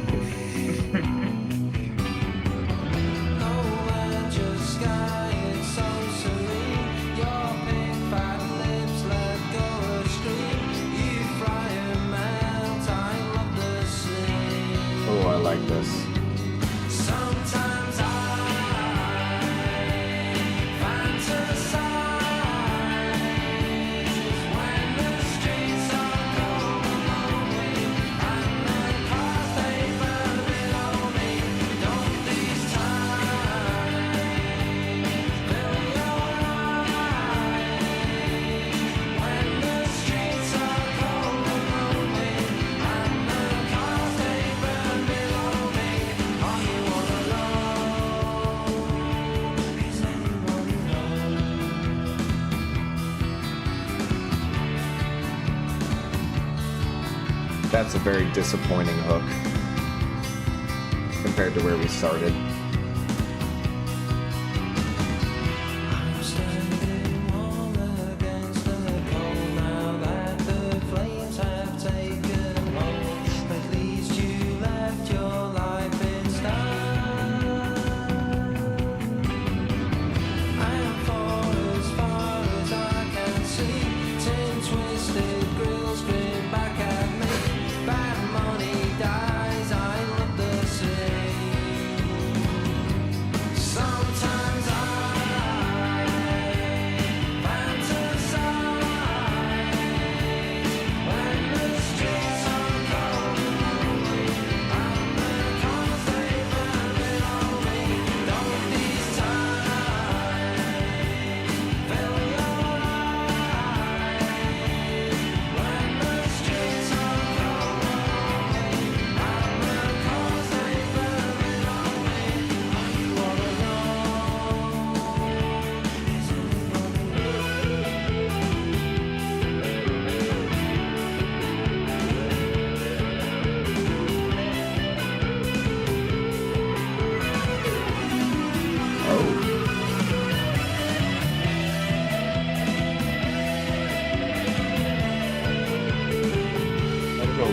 B: Oh, I like this. That's a very disappointing hook compared to where we started.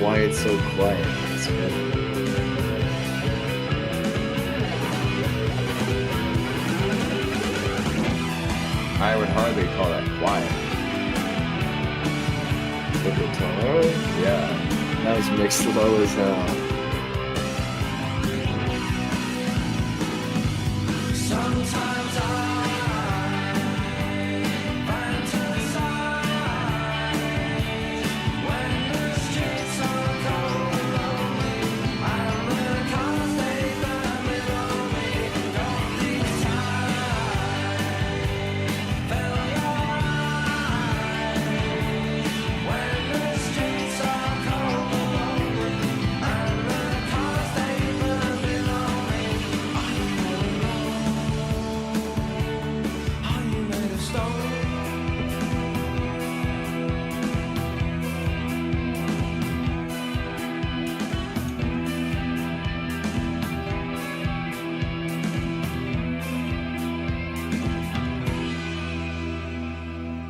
C: Why it's so quiet. It's good.
B: I would hardly call that quiet.
C: The guitar?
B: Yeah.
C: That was mixed low as hell.
D: Sometimes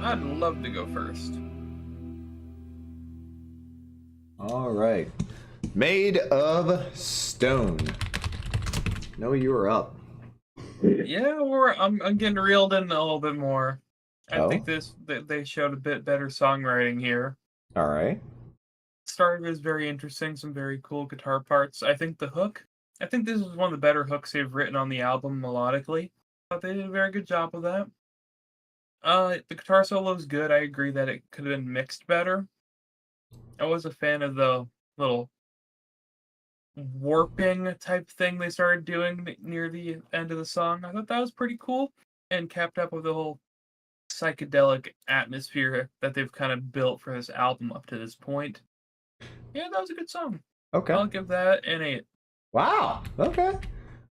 A: I'd love to go first.
B: All right. Made of Stone. No, you were up.
A: Yeah, I'm getting reeled in a little bit more. I think
B: Oh?
A: they showed a bit better songwriting here.
B: All right.
A: Started was very interesting, some very cool guitar parts. I think the hook, I think this is one of the better hooks they've written on the album melodically. I thought they did a very good job of that. The guitar solo is good. I agree that it could have been mixed better. I was a fan of the little warping type thing they started doing near the end of the song. I thought that was pretty cool and kept up with the whole psychedelic atmosphere that they've kind of built for this album up to this point. Yeah, that was a good song.
B: Okay.
A: I'll give that an 8.
B: Wow. Okay.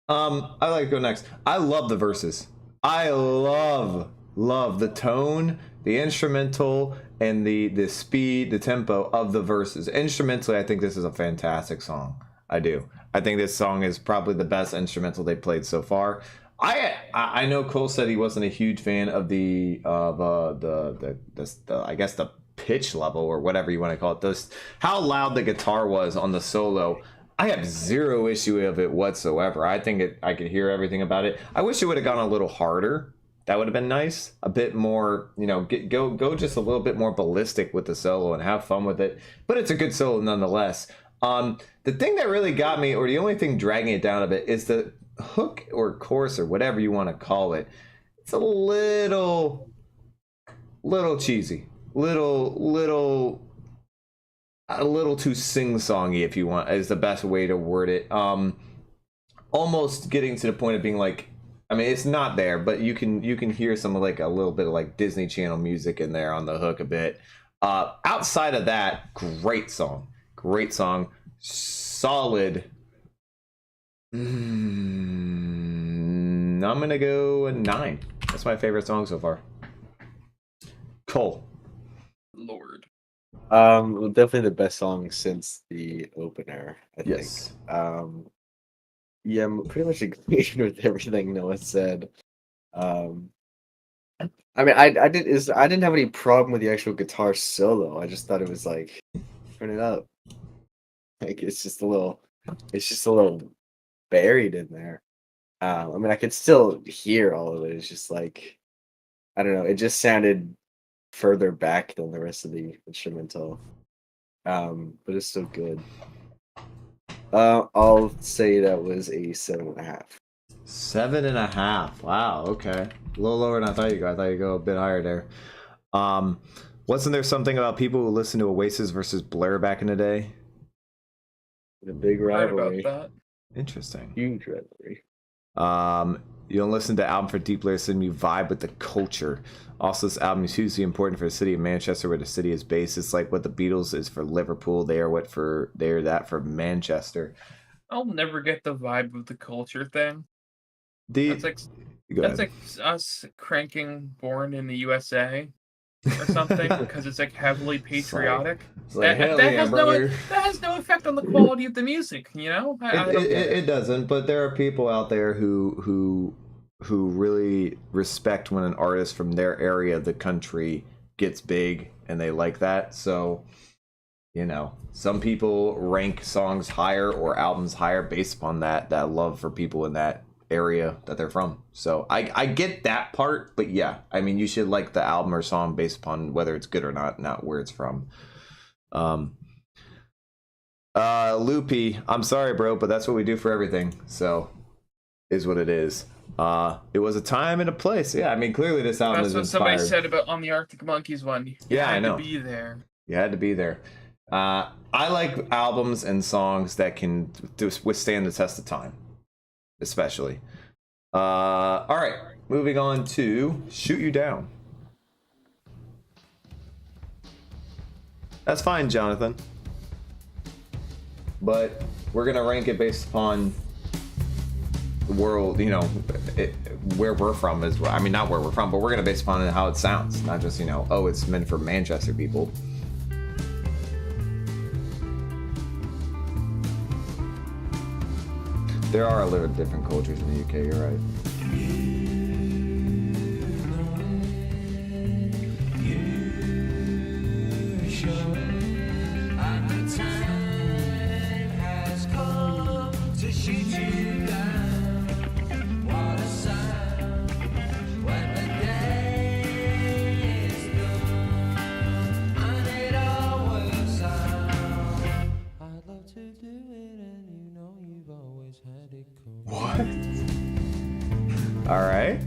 B: I like to go next. I love the verses. I love love the tone, the instrumental, and the speed, the tempo of the verses. Instrumentally, I think this is a fantastic song. I do. I think this song is probably the best instrumental they played so far. I know Cole said he wasn't a huge fan of the I guess the pitch level or whatever you want to call it. This how loud the guitar was on the solo. I have zero issue of it whatsoever. I think I could hear everything about it. I wish it would have gone a little harder. That would have been nice. A bit more, go just a little bit more ballistic with the solo and have fun with it. But it's a good solo nonetheless. The thing that really got me, or the only thing dragging it down a bit, is the hook or chorus or whatever you want to call it. It's a little cheesy, a little too sing-songy, if you want, is the best way to word it. Almost getting to the point of being like, I mean, it's not there, but you can hear some like a little bit of like Disney Channel music in there on the hook a bit. Outside of that, great song, solid. I'm gonna go a 9. That's my favorite song so far. Cole.
A: Lord.
C: Definitely the best song since the opener, I
B: Yes.
C: think. Yeah, I'm pretty much agreeing with everything Noah said. I mean, I didn't have any problem with the actual guitar solo. I just thought it was like, turn it up. Like it's just a little buried in there. I mean, I could still hear all of it. It's just like, I don't know. It just sounded further back than the rest of the instrumental. But it's still good. I'll say that was a 7.5.
B: 7.5. Wow. Okay. A little lower than I thought you go. I thought you'd go a bit higher there. Wasn't there something about people who listened to Oasis versus Blur back in the day?
C: A big
A: Right
C: rivalry.
A: about that.
B: Interesting.
C: Huge rivalry.
B: You don't listen to album for deep lyrics and you vibe with the culture. Also, this album is hugely important for the city of Manchester, where the city is based. It's like what the Beatles is for Liverpool. They are that for Manchester.
A: I'll never get the vibe of the culture thing.
B: Go
A: That's
B: ahead.
A: like us cranking Born in the USA or something because it's like heavily patriotic.
B: It's like, hell
A: that
B: yeah,
A: has
B: brother.
A: that has no effect on the quality of the music, you know? I don't get it.
B: It doesn't, but there are people out there who really respect when an artist from their area of the country gets big and they like that. So, some people rank songs higher or albums higher based upon that love for people in that area that they're from. So I get that part, but yeah, I mean, you should like the album or song based upon whether it's good or not where it's from. Loopy, I'm sorry, bro, but that's what we do for everything. So is what it is. It was a time and a place. Yeah, I mean, clearly this album
A: That's
B: is
A: what
B: inspired.
A: somebody said about on the Arctic Monkeys one. You
B: Yeah, I
A: had
B: know.
A: to be there.
B: You had to be there. I like albums and songs that can withstand the test of time, especially. All right, moving on to Shoot You Down. That's fine, Jonathan. But we're going to rank it based upon the world, where we're from is, I mean, not where we're from, but we're going to base upon how it sounds, not just, oh, it's meant for Manchester people. There are a little different cultures in the UK, you're right. What? All right.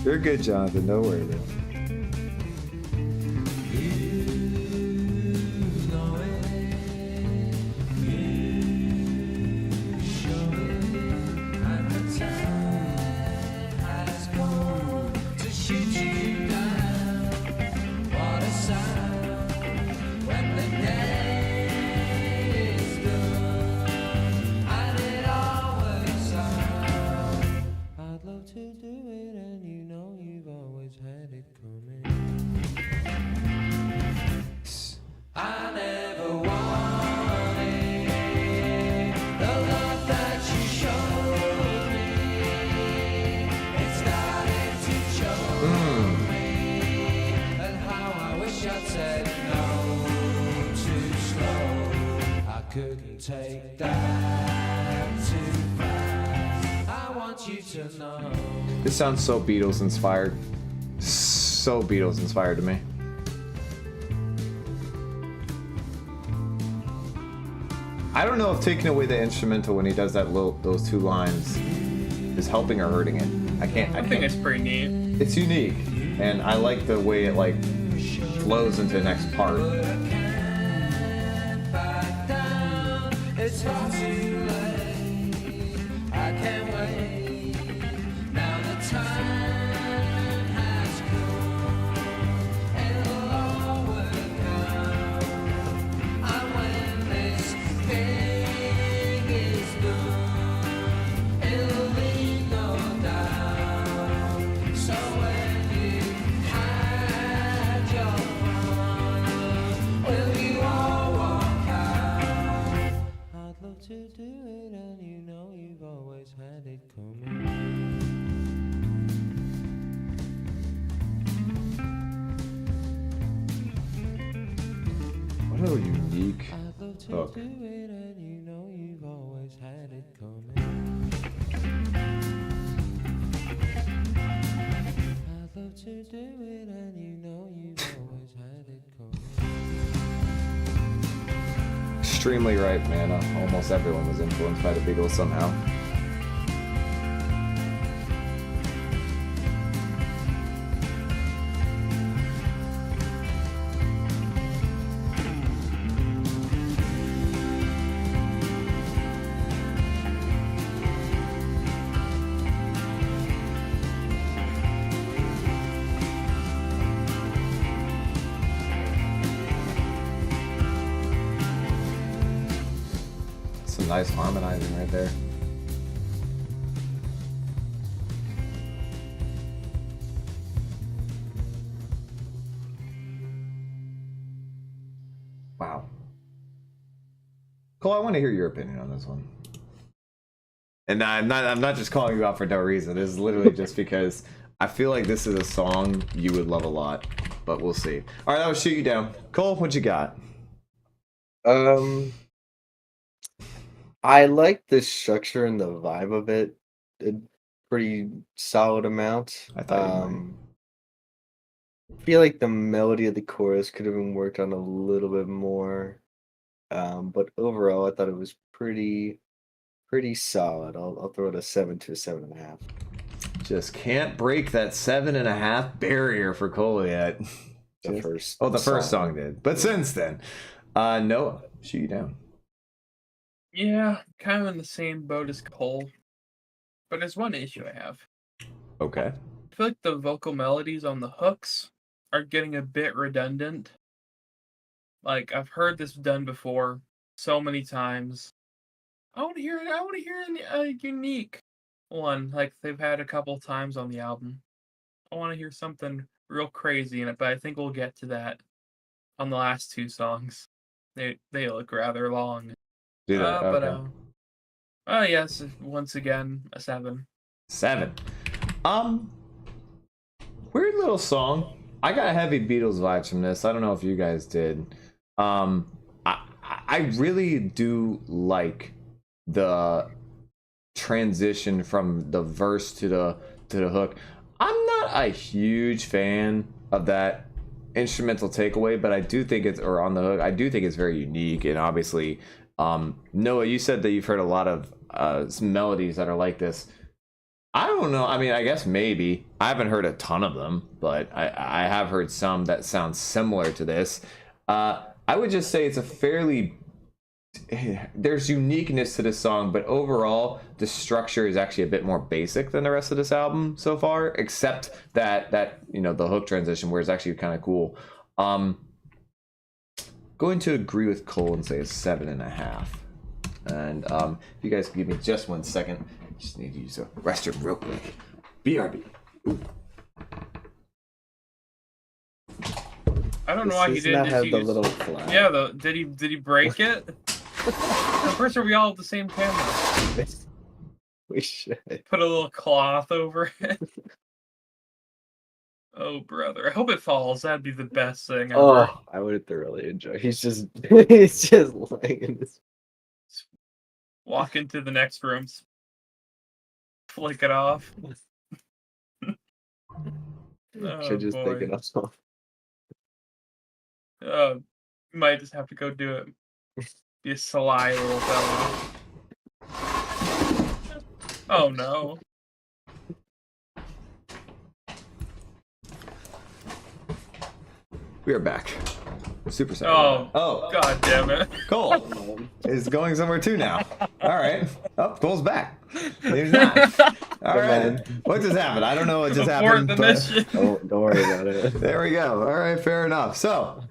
B: You're good, Jonathan. Don't worry about it.
D: take that too fast. I want you to know.
B: This sounds so Beatles inspired. So Beatles inspired to me. I don't know if taking away the instrumental when he does those two lines is helping or hurting it. I
A: think it's pretty neat.
B: It's unique, and I like the way it like flows into the next part.
D: It's far too late. I can't wait. Now the time has come. It'll all work out. And when this thing is done, it'll leave no doubt. So when you had your fun, will you all walk out? I'd love to do it, and you know you've always had it coming.
B: What a unique
D: I'd love to
B: hook.
D: do it, and you know you've always had it coming. I'd love to do it, and you know you've always had it coming.
B: Extremely right, man. Almost everyone was influenced by the Beatles somehow. Some nice harmonizing right there. Wow. Cole, I want to hear your opinion on this one. And I'm not just calling you out for no reason. This is literally just because I feel like this is a song you would love a lot, but we'll see. All right, I'll shoot you down. Cole, what you got?
C: I like the structure and the vibe of it a pretty solid amount.
B: I thought you might.
C: I feel like the melody of the chorus could have been worked on a little bit more. But overall, I thought it was pretty solid. I'll throw it a 7 to a 7.5.
B: Just can't break that 7.5 barrier for Cole yet.
C: The first.
B: Oh, the first song did. But since then, Noah, shoot you down.
A: Yeah, kind of in the same boat as Cole. But there's one issue I have.
B: Okay.
A: I feel like the vocal melodies on the hooks are getting a bit redundant. Like, I've heard this done before so many times. I want to hear a unique one, like they've had a couple times on the album. I want to hear something real crazy in it, but I think we'll get to that on the last two songs. They look rather long.
B: Do that. Okay.
A: Yes, once again, a 7.
B: 7. Weird little song. I got heavy Beatles vibes from this. I don't know if you guys did. I really do like the transition from the verse to the hook. I'm not a huge fan of that instrumental takeaway, but I do think it's, or on the hook, I do think it's very unique. And obviously, Noah, you said that you've heard a lot of some melodies that are like this. I don't know. I mean, I guess maybe. I haven't heard a ton of them, but I have heard some that sound similar to this. I would just say it's a fairly, there's uniqueness to this song, but overall the structure is actually a bit more basic than the rest of this album so far, except that you know, the hook transition where it's actually kind of cool. Going to agree with Cole and say a 7.5. And if you guys can give me just 1 second, just need to use a restroom real quick. BRB. Ooh.
A: I don't know why he didn't
C: have
A: just
C: the
A: use...
C: little flag.
A: Yeah, did he break it? Of course, are we all at the same camera?
C: We should.
A: Put a little cloth over it. Oh, brother. I hope it falls. That'd be the best thing ever.
C: Oh, I would thoroughly enjoy. He's just laying in this.
A: Walk into the next room, flick it off. Oh
C: Should just take
A: boy.
C: it off.
A: Might just have to go do it. Be a sly little fella. Oh no.
B: We are back. Super sorry.
A: Oh,
B: Oh,
A: god damn it.
B: Cole is going somewhere too now. All right. Oh, Cole's back. He's not. All right. What just happened? I don't know what just
A: Abort
B: happened.
A: the
B: But
A: mission.
C: Don't worry about it.
B: there we go. All right, fair enough. So,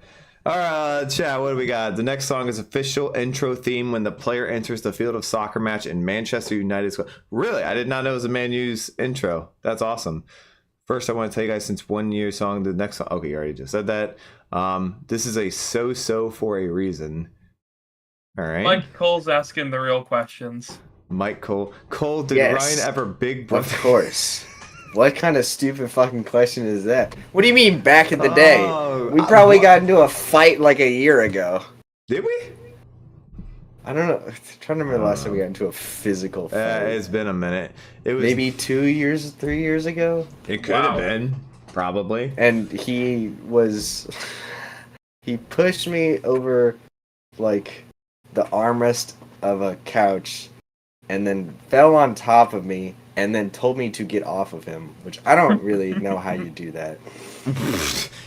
B: all right, chat, what do we got? The next song is official intro theme when the player enters the field of soccer match in Manchester United. Really? I did not know it was a Man U's intro. That's awesome. First, I want to tell you guys since 1 year song, the next song. Okay, you already just said that. This is a so for a reason. All right.
A: Mike Cole's asking the real questions.
B: Mike Cole. Cole, did
C: Yes.
B: Ryan ever big brother?
C: Of course. What kind of stupid fucking question is that? What do you mean back in the day?
B: Oh,
C: We probably got into a fight like a year ago.
B: Did we?
C: I don't know. I'm trying to remember the last time we got into a physical fight.
B: It's been a minute. It was
C: Maybe 2 years, 3 years ago.
B: It could
A: Wow.
B: have been. Probably.
C: And he pushed me over like the armrest of a couch and then fell on top of me and then told me to get off of him, which I don't really know how you do that.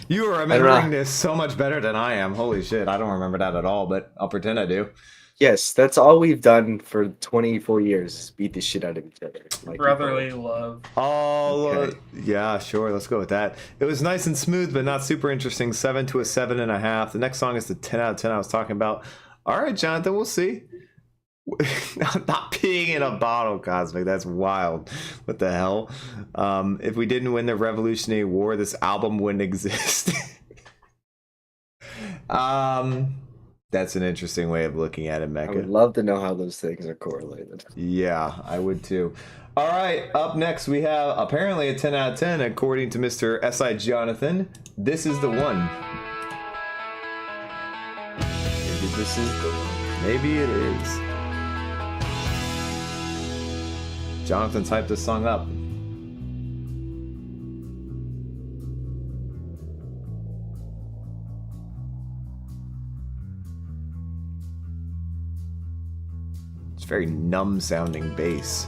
B: You are remembering this so much better than I am. Holy shit, I don't remember that at all, but I'll pretend I do.
C: Yes, that's all we've done for 24 years is beat the shit out of each other. Like
A: Brotherly love.
B: Oh,
C: Okay.
B: yeah, sure. Let's go with that. It was nice and smooth, but not super interesting. 7 to a 7.5. The next song is the 10 out of 10 I was talking about. All right, Jonathan, we'll see. Not peeing in a bottle, Cosmic. That's wild. What the hell? If we didn't win the Revolutionary War, this album wouldn't exist. That's an interesting way of looking at it,
C: I
B: Mecca.
C: would love to know how those things are correlated.
B: Yeah, I would too. All right, up next we have apparently a 10 out of 10 according to Mr. S.I. Jonathan. This is the one.
C: Maybe this is the one.
B: Maybe it is. Jonathan typed this song up. It's very numb sounding bass.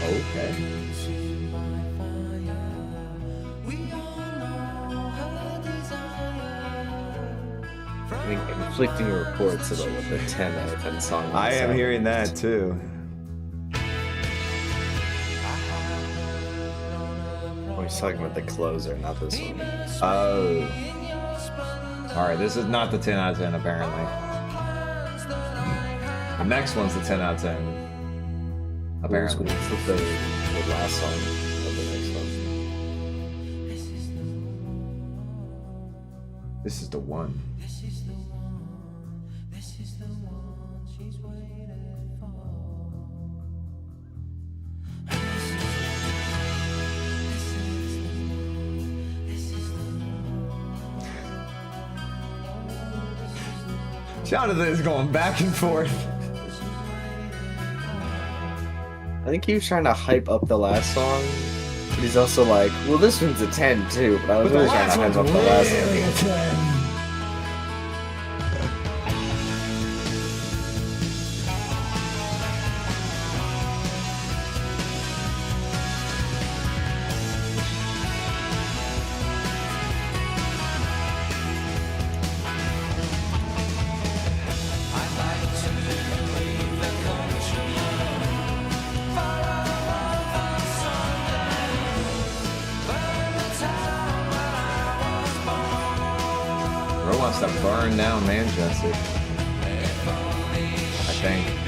B: Okay.
C: I think conflicting reports about what the 10 out of 10 song is.
B: I am hearing that too.
C: Oh, he's talking about the closer, not this one.
B: Oh. Alright, this is not the 10 out of 10 apparently. The next one's the 10 out of 10. Apparently.
C: What's the last song of the next one?
B: This is the one. Jonathan is going back and forth.
C: I think he was trying to hype up the last song, but he's also like, well, this one's a 10 too, but I was really trying to hype up the last one.
B: Bro wants to burn down Manchester. I think.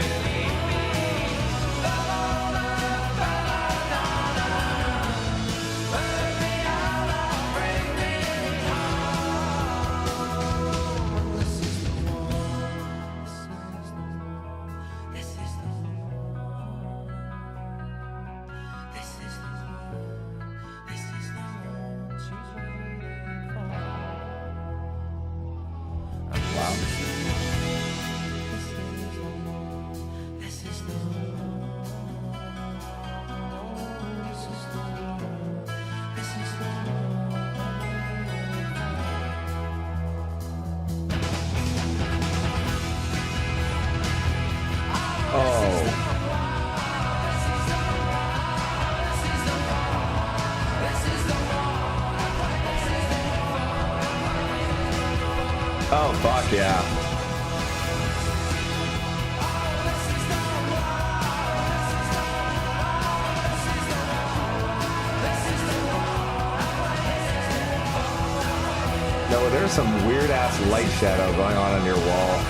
B: Oh. Oh, fuck yeah. No, there's some weird ass light shadow going on your wall.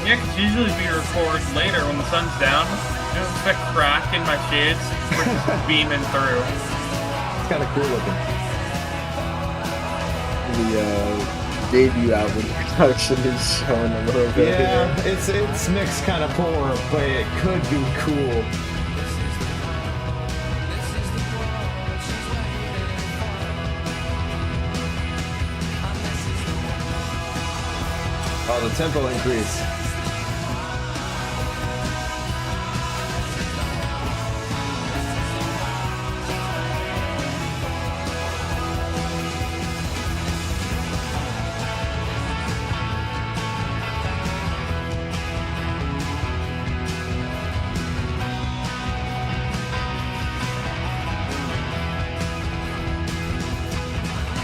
A: Yeah, because usually we record later when the sun's down. There's a crack in my shades. We're just beaming through.
B: It's kind of cool looking.
C: The debut album production is showing a little bit.
B: Yeah, it's mixed kind of poor, but it could be cool. Oh, the tempo increase.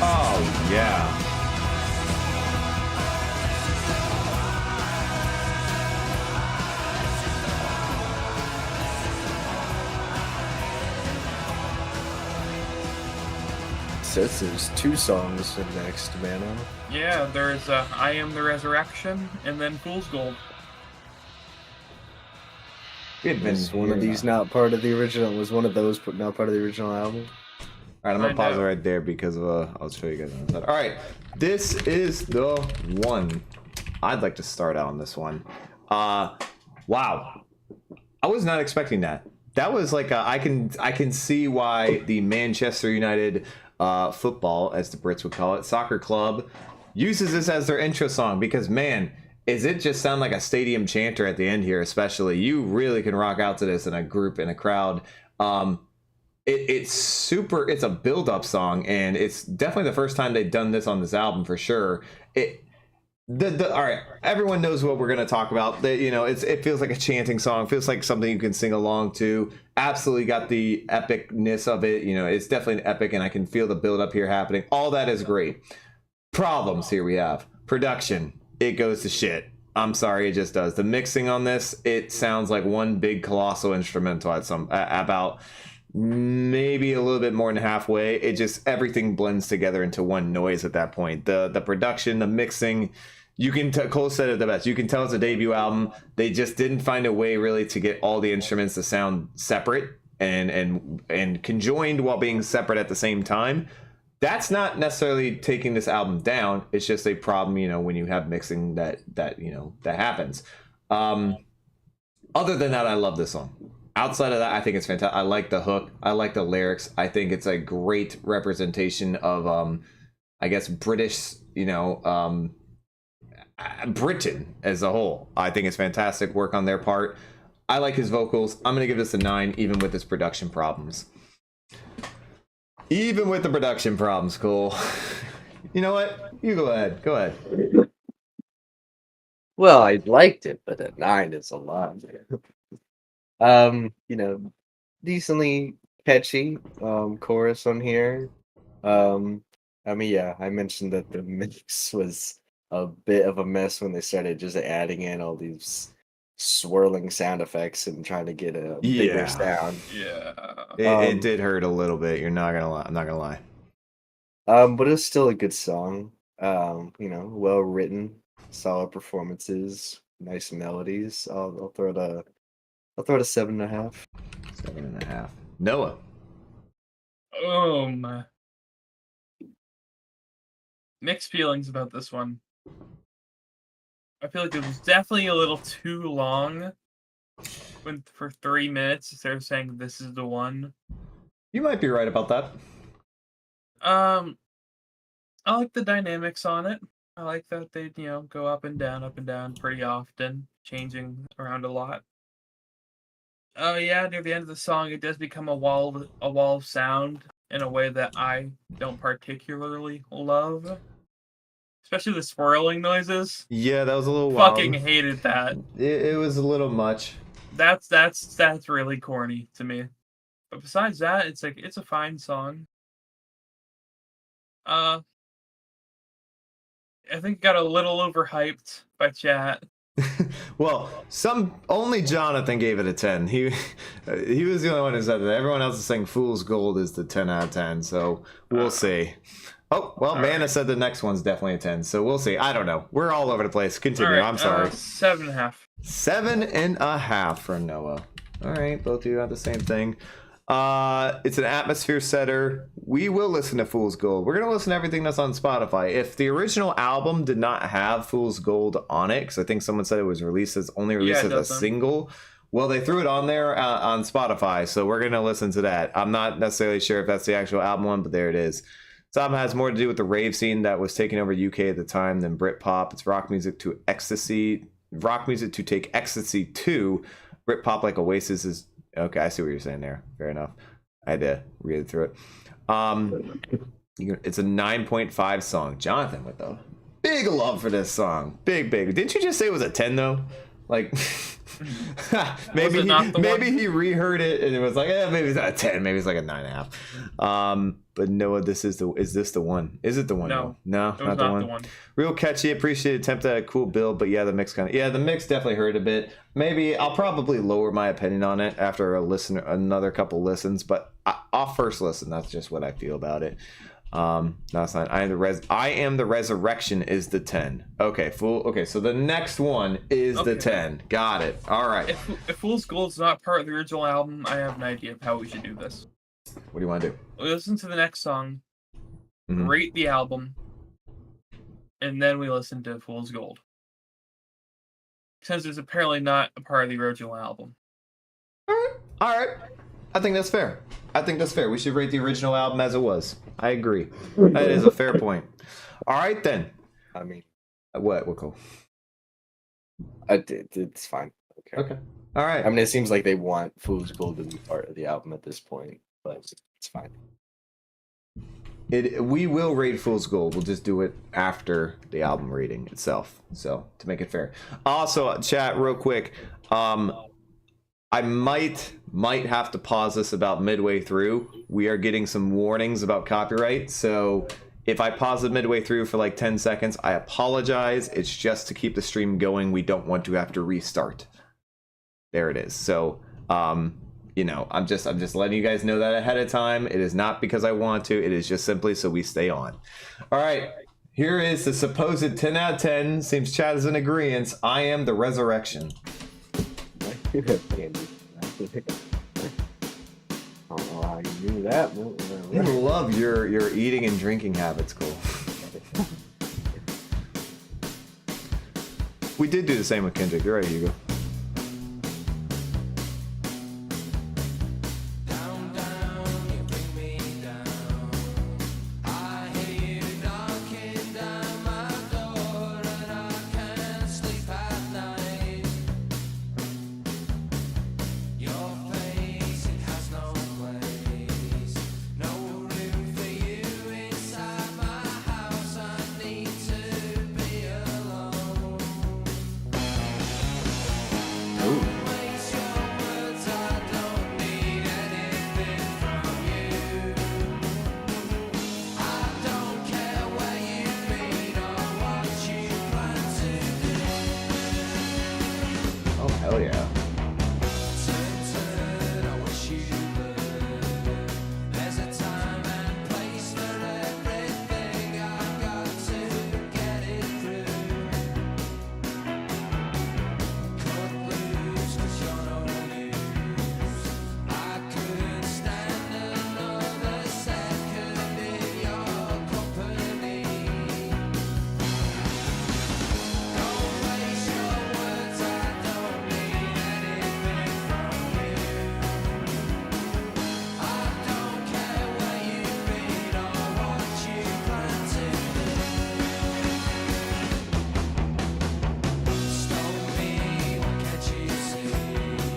B: Oh, yeah.
C: Says there's 2 songs next, Mana.
A: Yeah, there's I Am the Resurrection, and then Fool's Gold.
C: Is one of these not part of the original? Was one of those not part of the original album?
B: All right, I'm gonna
A: I
B: pause it
A: know.
B: right there because I'll show you guys on the side. All right, this is the one. I'd like to start out on this one. Wow, I was not expecting that. That was like I can see why the Manchester United football, as the Brits would call it, soccer club, uses this as their intro song because man, is it just sound like a stadium chanter at the end here? Especially, you really can rock out to this in a group, in a crowd. It's super. It's a build-up song, and it's definitely the first time they've done this on this album for sure. All right, everyone knows what we're gonna talk about. It feels like a chanting song. Feels like something you can sing along to. Absolutely got the epicness of it. It's definitely an epic, and I can feel the build-up here happening. All that is great. Problems here we have production. It goes to shit. I'm sorry, it just does. The mixing on this, it sounds like one big colossal instrumental at about maybe a little bit more than halfway. It just everything blends together into one noise at that point. The production, the mixing, you can Cole said it the best. You can tell it's a debut album. They just didn't find a way really to get all the instruments to sound separate and conjoined while being separate at the same time. That's not necessarily taking this album down. It's just a problem, when you have mixing that happens. Other than that, I love this song. Outside of that, I think it's fantastic. I like the hook. I like the lyrics. I think it's a great representation of, I guess, British, Britain as a whole. I think it's fantastic work on their part. I like his vocals. I'm going to give this a 9, even with his production problems. Even with the production problems, Cole. You know what? You go ahead. Go ahead.
C: Well, I liked it, but a 9 is a lot. Decently catchy chorus on here. I mentioned that the mix was a bit of a mess when they started just adding in all these swirling sound effects and trying to get a bigger sound.
A: Yeah.
B: It did hurt a little bit. You're not gonna lie. I'm not gonna lie.
C: But it's still a good song. Well written, solid performances, nice melodies. I'll throw it a 7.5.
B: 7.5. Noah.
A: Mixed feelings about this one. I feel like it was definitely a little too long for 3 minutes instead of saying this is the one.
B: You might be right about that.
A: I like the dynamics on it. I like that they, go up and down pretty often, changing around a lot. Oh yeah, near the end of the song, it does become a wall of sound in a way that I don't particularly love, especially the swirling noises.
B: Yeah, that was a little
A: Fucking
B: wild.
A: hated that.
B: It was a little much.
A: That's really corny to me. But besides that, it's a fine song. Uh, I think it got a little overhyped by chat.
B: Well, only Jonathan gave it a 10. He was the only one who said that. Everyone else is saying Fool's Gold is the 10 out of 10. So we'll see. Oh, well, Mana
A: right.
B: said the next one's definitely a 10. So we'll see. I don't know. We're all over the place. Continue.
A: All right,
B: I'm sorry.
A: 7.5.
B: 7.5 for Noah. All right, both of you have the same thing. It's an atmosphere setter. We will listen to Fool's Gold. We're gonna listen to everything that's on Spotify. If the original album did not have Fool's Gold on it, because I think someone said it was released as
A: it
B: a
A: doesn't.
B: single. Well, they threw it on there on Spotify, so we're gonna listen to that. I'm not necessarily sure if that's the actual album one, but there it is. This album has more to do with the rave scene that was taking over UK at the time than Britpop. It's rock music to take ecstasy to Britpop like Oasis is. Okay, I see what you're saying there. Fair enough. I had to read through it. It's a 9.5 song. Jonathan with the big love for this song. Big. Didn't you just say it was a 10 though? Like maybe he reheard it and it was like, maybe it's not a 10, maybe it's like a 9.5. But Noah, is this the one? Is it the one?
A: No,
B: not
A: it was
B: the
A: not
B: one.
A: the one.
B: Real catchy, appreciate attempt at a cool build, but yeah, the mix definitely hurt a bit. Maybe I'll probably lower my opinion on it after another couple listens, but off first listen, that's just what I feel about it. That's not. I am the resurrection is the 10. Okay, Okay, so the next one is the 10. Got it. All right.
A: If Fool's Gold is not part of the original album, I have an idea of how we should do this.
B: What do you want to do?
A: We listen to the next song,
B: Mhm.
A: rate the album, and then we listen to Fool's Gold. Since it's apparently not a part of the original album.
B: All right. I think that's fair. We should rate the original album as it was. I agree. That is a fair point. All right, then.
C: I mean,
B: What, Cole?
C: it's fine.
B: Okay. All right.
C: I mean, it seems like they want Fool's Gold to be part of the album at this point, but it's fine.
B: We will rate Fool's Gold. We'll just do it after the album rating itself. So to make it fair. Also, chat real quick. I might have to pause this about midway through. We are getting some warnings about copyright. So if I pause it midway through for like 10 seconds, I apologize. It's just to keep the stream going. We don't want to have to restart. There it is. So I'm just letting you guys know that ahead of time. It is not because I want to. It is just simply so we stay on. All right. Here is the supposed 10 out of 10. Seems chat is in agreement. I am the resurrection.
C: I don't know how you knew that.
B: I love your eating and drinking habits, Cole. We did do the same with Kendrick. You're right, Hugo.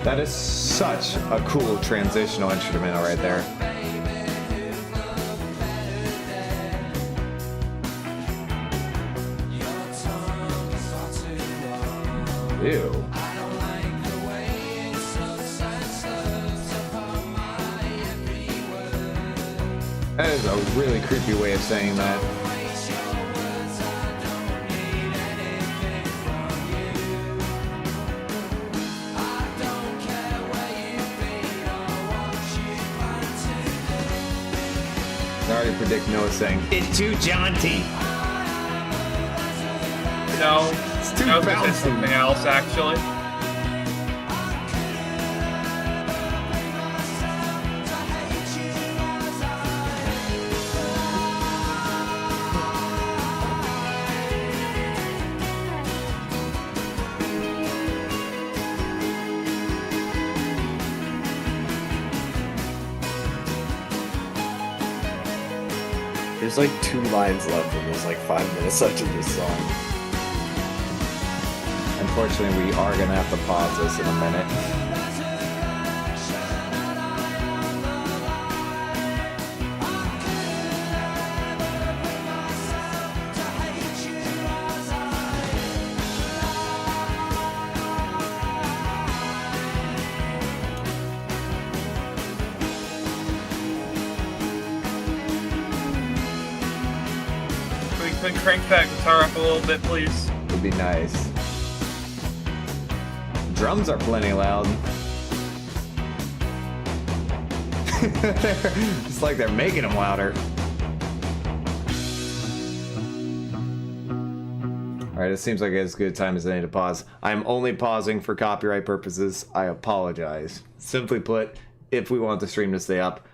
B: That is such a cool transitional instrumental right there. Ew. That is a really creepy way of saying that. I already predict Noah saying, "It's too jaunty."
A: No,
B: It's too
A: I was gonna say
B: bouncy.
A: something else actually.
C: There's like 2 lines left and there's like 5 minutes left of this song.
B: Unfortunately, we are gonna have to pause this in a minute.
A: We can crank that guitar up a little bit, please.
B: Would be nice. Drums are plenty loud. It's like they're making them louder. Alright, it seems like as good a time as any to pause. I'm only pausing for copyright purposes. I apologize. Simply put, if we want the stream to stay up,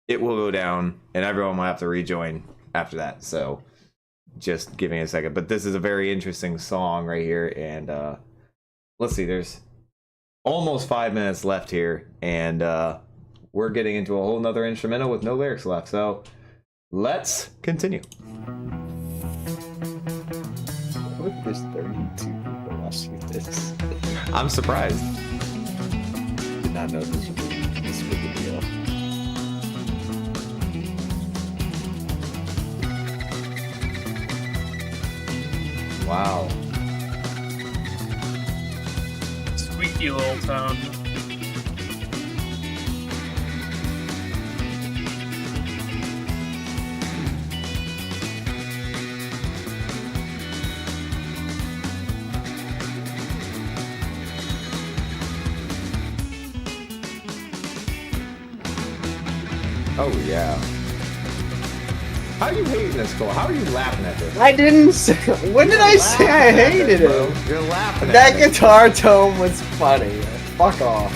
B: it will go down and everyone will have to rejoin after that. So just give me a second. But this is a very interesting song right here. And let's see, there's almost 5 minutes left here. And we're getting into a whole nother instrumental with no lyrics left. So let's continue.
C: Look, there's 32 people watching this.
B: I'm surprised.
C: Did not know this would be this big a deal.
B: Wow.
A: Squeaky little tone.
B: Oh, yeah. How are you hating this, Cole? How are you laughing at this?
C: I didn't say. When did I say I
B: Laughing at
C: hated
B: this, bro.
C: it?
B: You're laughing at
C: That
B: it.
C: guitar tone was funny. Fuck off.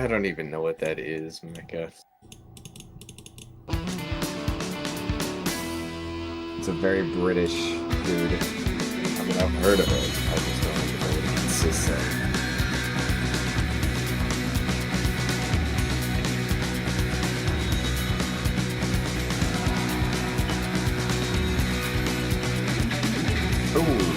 C: I don't even know what that is, Mecca.
B: It's a very British dude.
C: I mean, I've heard of it. I just don't even know what it consists of.
B: Ooh.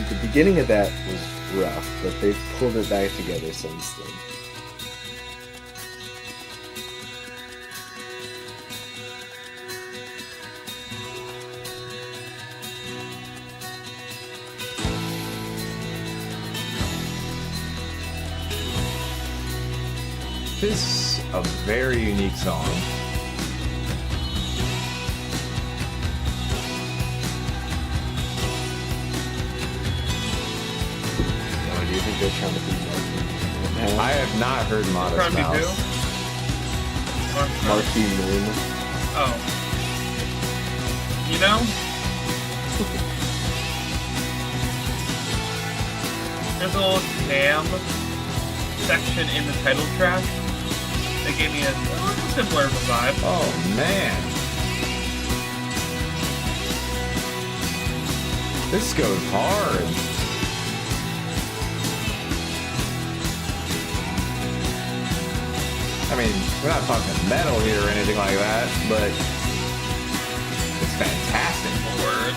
C: The beginning of that was rough, but they've pulled it back together since then.
B: This is a very unique song.
C: Do you think they're trying to be Marky?
B: I have not heard Modest
A: Trying to be
B: Mouse.
A: who?
C: Marky Moon.
A: Oh. You know? There's a little jam section in the title track that gave me a similar vibe.
B: Oh man. This goes hard. I mean, we're not talking metal here or anything like that, but it's fantastic.
A: Word.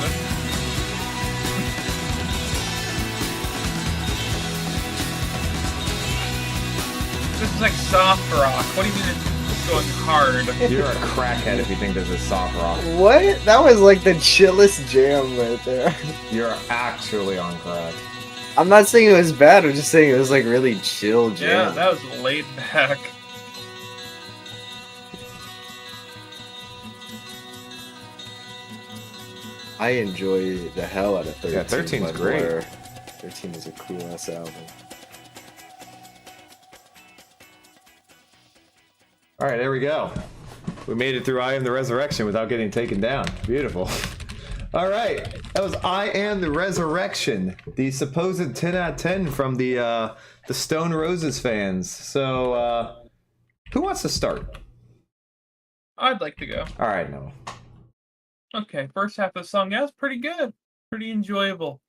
A: This is like soft rock. What do you mean it's going hard?
B: You're a crackhead if you think this is soft rock.
C: What? That was like the chillest jam right there.
B: You're actually on crack.
C: I'm not saying it was bad, I'm just saying it was like really chill jam.
A: Yeah, that was laid back.
C: I enjoy the hell out of 13.
B: Yeah, 13 is
C: by
B: great.
C: Blur. 13 is a cool ass album.
B: All right, there we go. We made it through I Am the Resurrection without getting taken down. Beautiful. All right, that was I Am the Resurrection, the supposed 10 out of 10 from the Stone Roses fans. So, who wants to start?
A: I'd like to go.
B: All right, no.
A: Okay, first half of the song, yeah, it's pretty good. Pretty enjoyable.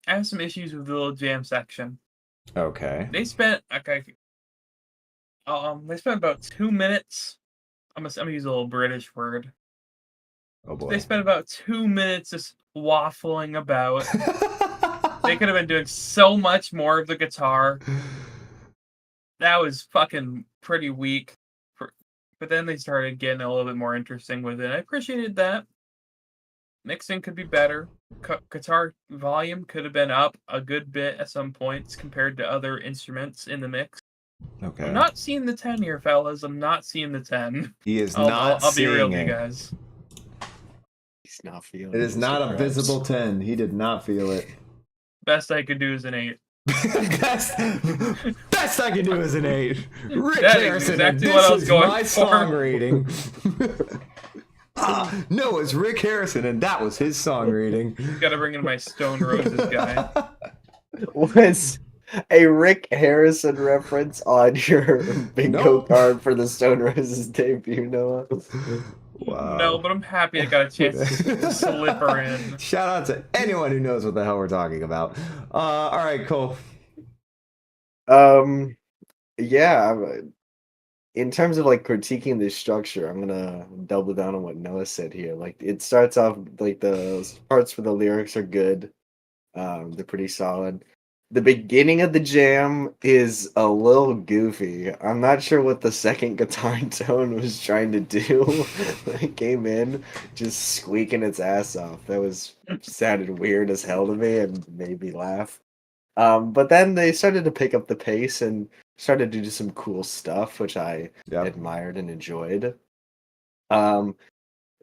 A: I have some issues with the little jam section.
B: Okay.
A: They spent they spent about 2 minutes. I'm gonna use a little British word.
B: Oh boy.
A: They spent about 2 minutes just waffling about. They could have been doing so much more of the guitar. That was fucking pretty weak. But then they started getting a little bit more interesting with it. I appreciated that. Mixing could be better. Guitar volume could have been up a good bit at some points compared to other instruments in the mix.
B: Okay.
A: I'm not seeing the 10 here, fellas. I'm not seeing the 10.
B: He is
A: I'll be real
B: seeing
A: with you
B: it.
A: guys.
C: He's not feeling
B: It is
C: Mr.
B: not a
C: Krabs.
B: visible 10. He did not feel it.
A: Best I could do is an 8.
B: best I can do is an 8. Rick
A: That is
B: Harrison,
A: exactly
B: and this
A: what I was
B: is
A: going
B: my
A: for.
B: song rating. No, it's Rick Harrison, and that was his song rating.
A: Gotta bring in my Stone Roses guy.
C: Was a Rick Harrison reference on your bingo
B: Nope.
C: card for the Stone Roses debut, Noah?
B: Wow.
A: No, but I'm happy I got a chance to slip her in.
B: Shout out to anyone who knows what the hell we're talking about. All right, cool.
C: Yeah. In terms of like critiquing the structure, I'm gonna double down on what Noah said here. Like it starts off like the parts where the lyrics are good. They're pretty solid. The beginning of the jam is a little goofy. I'm not sure what the second guitar tone was trying to do when it came in, just squeaking its ass off. That was sounded weird as hell to me and made me laugh. But then they started to pick up the pace and started to do some cool stuff, which I admired and enjoyed.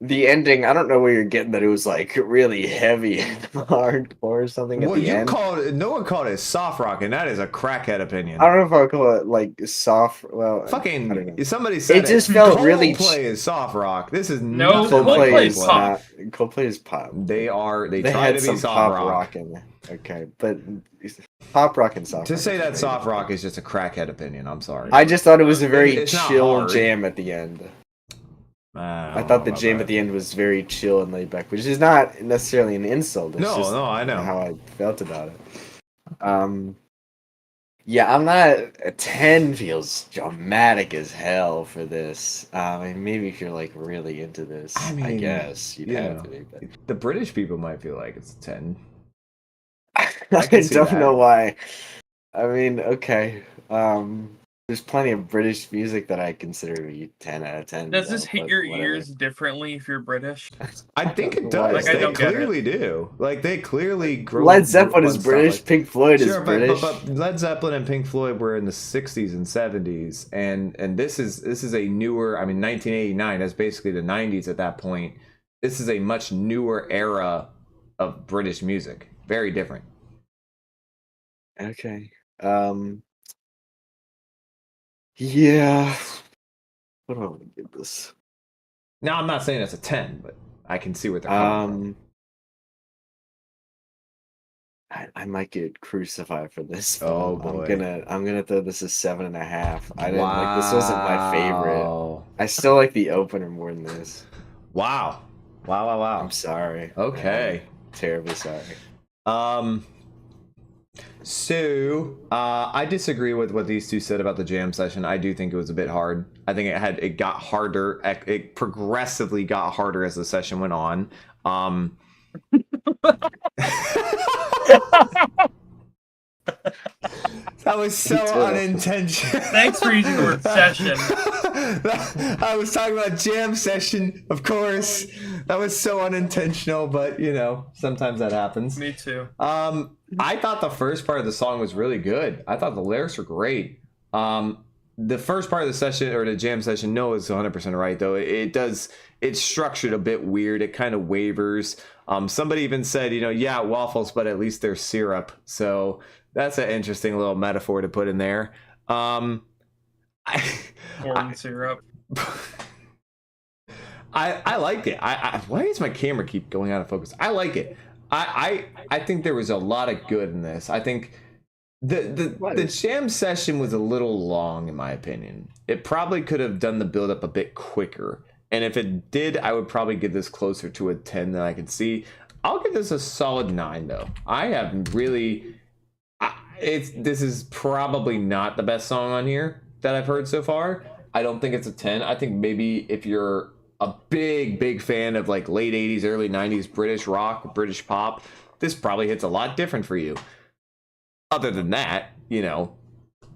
C: The ending, I don't know where you're getting that it was like really heavy and hardcore or something at
B: Well,
C: the
B: you
C: end.
B: called it, no one called it soft rock, and that is a crackhead opinion.
C: I don't know if I would call it like soft. Well, I don't
B: Fucking
C: know.
B: somebody said
C: It just felt really
B: Coldplay is soft rock. This is
A: No,
B: nothing like
A: Coldplay
C: Coldplay
A: is
C: is
A: pop.
C: not. Coldplay is pop.
B: They
C: They
B: try
C: had
B: to be
C: some
B: soft
C: pop
B: rock.
C: rock in there. Okay, but pop rock and soft.
B: To
C: rock
B: say
C: is
B: that
C: very
B: soft
C: different.
B: rock is just a crackhead opinion. I'm sorry.
C: I just thought it was a very
B: It's not
C: chill
B: hard.
C: jam at the end.
B: I
C: I
B: don't
C: thought
B: know
C: the
B: about
C: jam
B: that.
C: at the end was very chill and laid back, which is not necessarily an insult. It's
B: No,
C: just
B: no, I know.
C: how I felt about it. Yeah, I'm not. A 10 feels dramatic as hell for this. I mean, maybe if you're like really into this,
B: I
C: I
B: mean,
C: guess you'd
B: you
C: have
B: know.
C: to be. But
B: The British people might feel like it's a 10.
C: I
B: can see
C: don't
B: that.
C: know why. I mean, okay. There's plenty of British music that I consider to be 10 out of 10.
A: Does this hit
C: but
A: your
C: whatever.
A: ears differently if you're British?
B: I think it
C: Why
B: does.
C: is
A: I
B: They
A: don't get it.
B: clearly do. Like they clearly grow
C: Led Zeppelin is
B: on stuff
C: British.
B: like-
C: Pink Floyd
B: Sure,
C: is British.
B: but Led Zeppelin and Pink Floyd were in the 60s and 70s, and this is a newer. I mean, 1989. That's basically the 90s at that point. This is a much newer era of British music. Very different.
C: Okay. Yeah. What do I want to give this?
B: Now, I'm not saying it's a 10, but I can see where they're coming
C: I might get crucified for this. But
B: Oh,
C: I'm
B: boy.
C: gonna throw this a 7.5. I didn't like this. Wasn't my favorite.
B: Wow.
C: I still like the opener more than this.
B: Wow.
C: I'm sorry.
B: Okay.
C: I'm terribly sorry.
B: So I disagree with what these two said about the jam session. I do think it was a bit hard. I think it got harder. It progressively got harder as the session went on. That was so unintentional.
A: Thanks for using the word session.
B: I was talking about jam session, of course. That was so unintentional, but you know, sometimes that happens.
A: Me too.
B: I thought the first part of the song was really good. I thought the lyrics were great. The first part of the session or the jam session, no, is 100% right though. It's structured a bit weird. It kind of wavers. Somebody even said, you know, yeah, waffles, but at least there's syrup. So that's an interesting little metaphor to put in there.
A: Corn syrup.
B: I like it. Why does my camera keep going out of focus? I like it. I think there was a lot of good in this. I think the jam session was a little long, in my opinion. It probably could have done the build up a bit quicker. And if it did, I would probably give this closer to a 10 than I could see. I'll give this a solid 9, though. I have really... this is probably not the best song on here that I've heard so far. I don't think it's a 10. I think maybe if you're a big fan of like late 80s, early 90s British rock, British pop, this probably hits a lot different for you. Other than that, you know,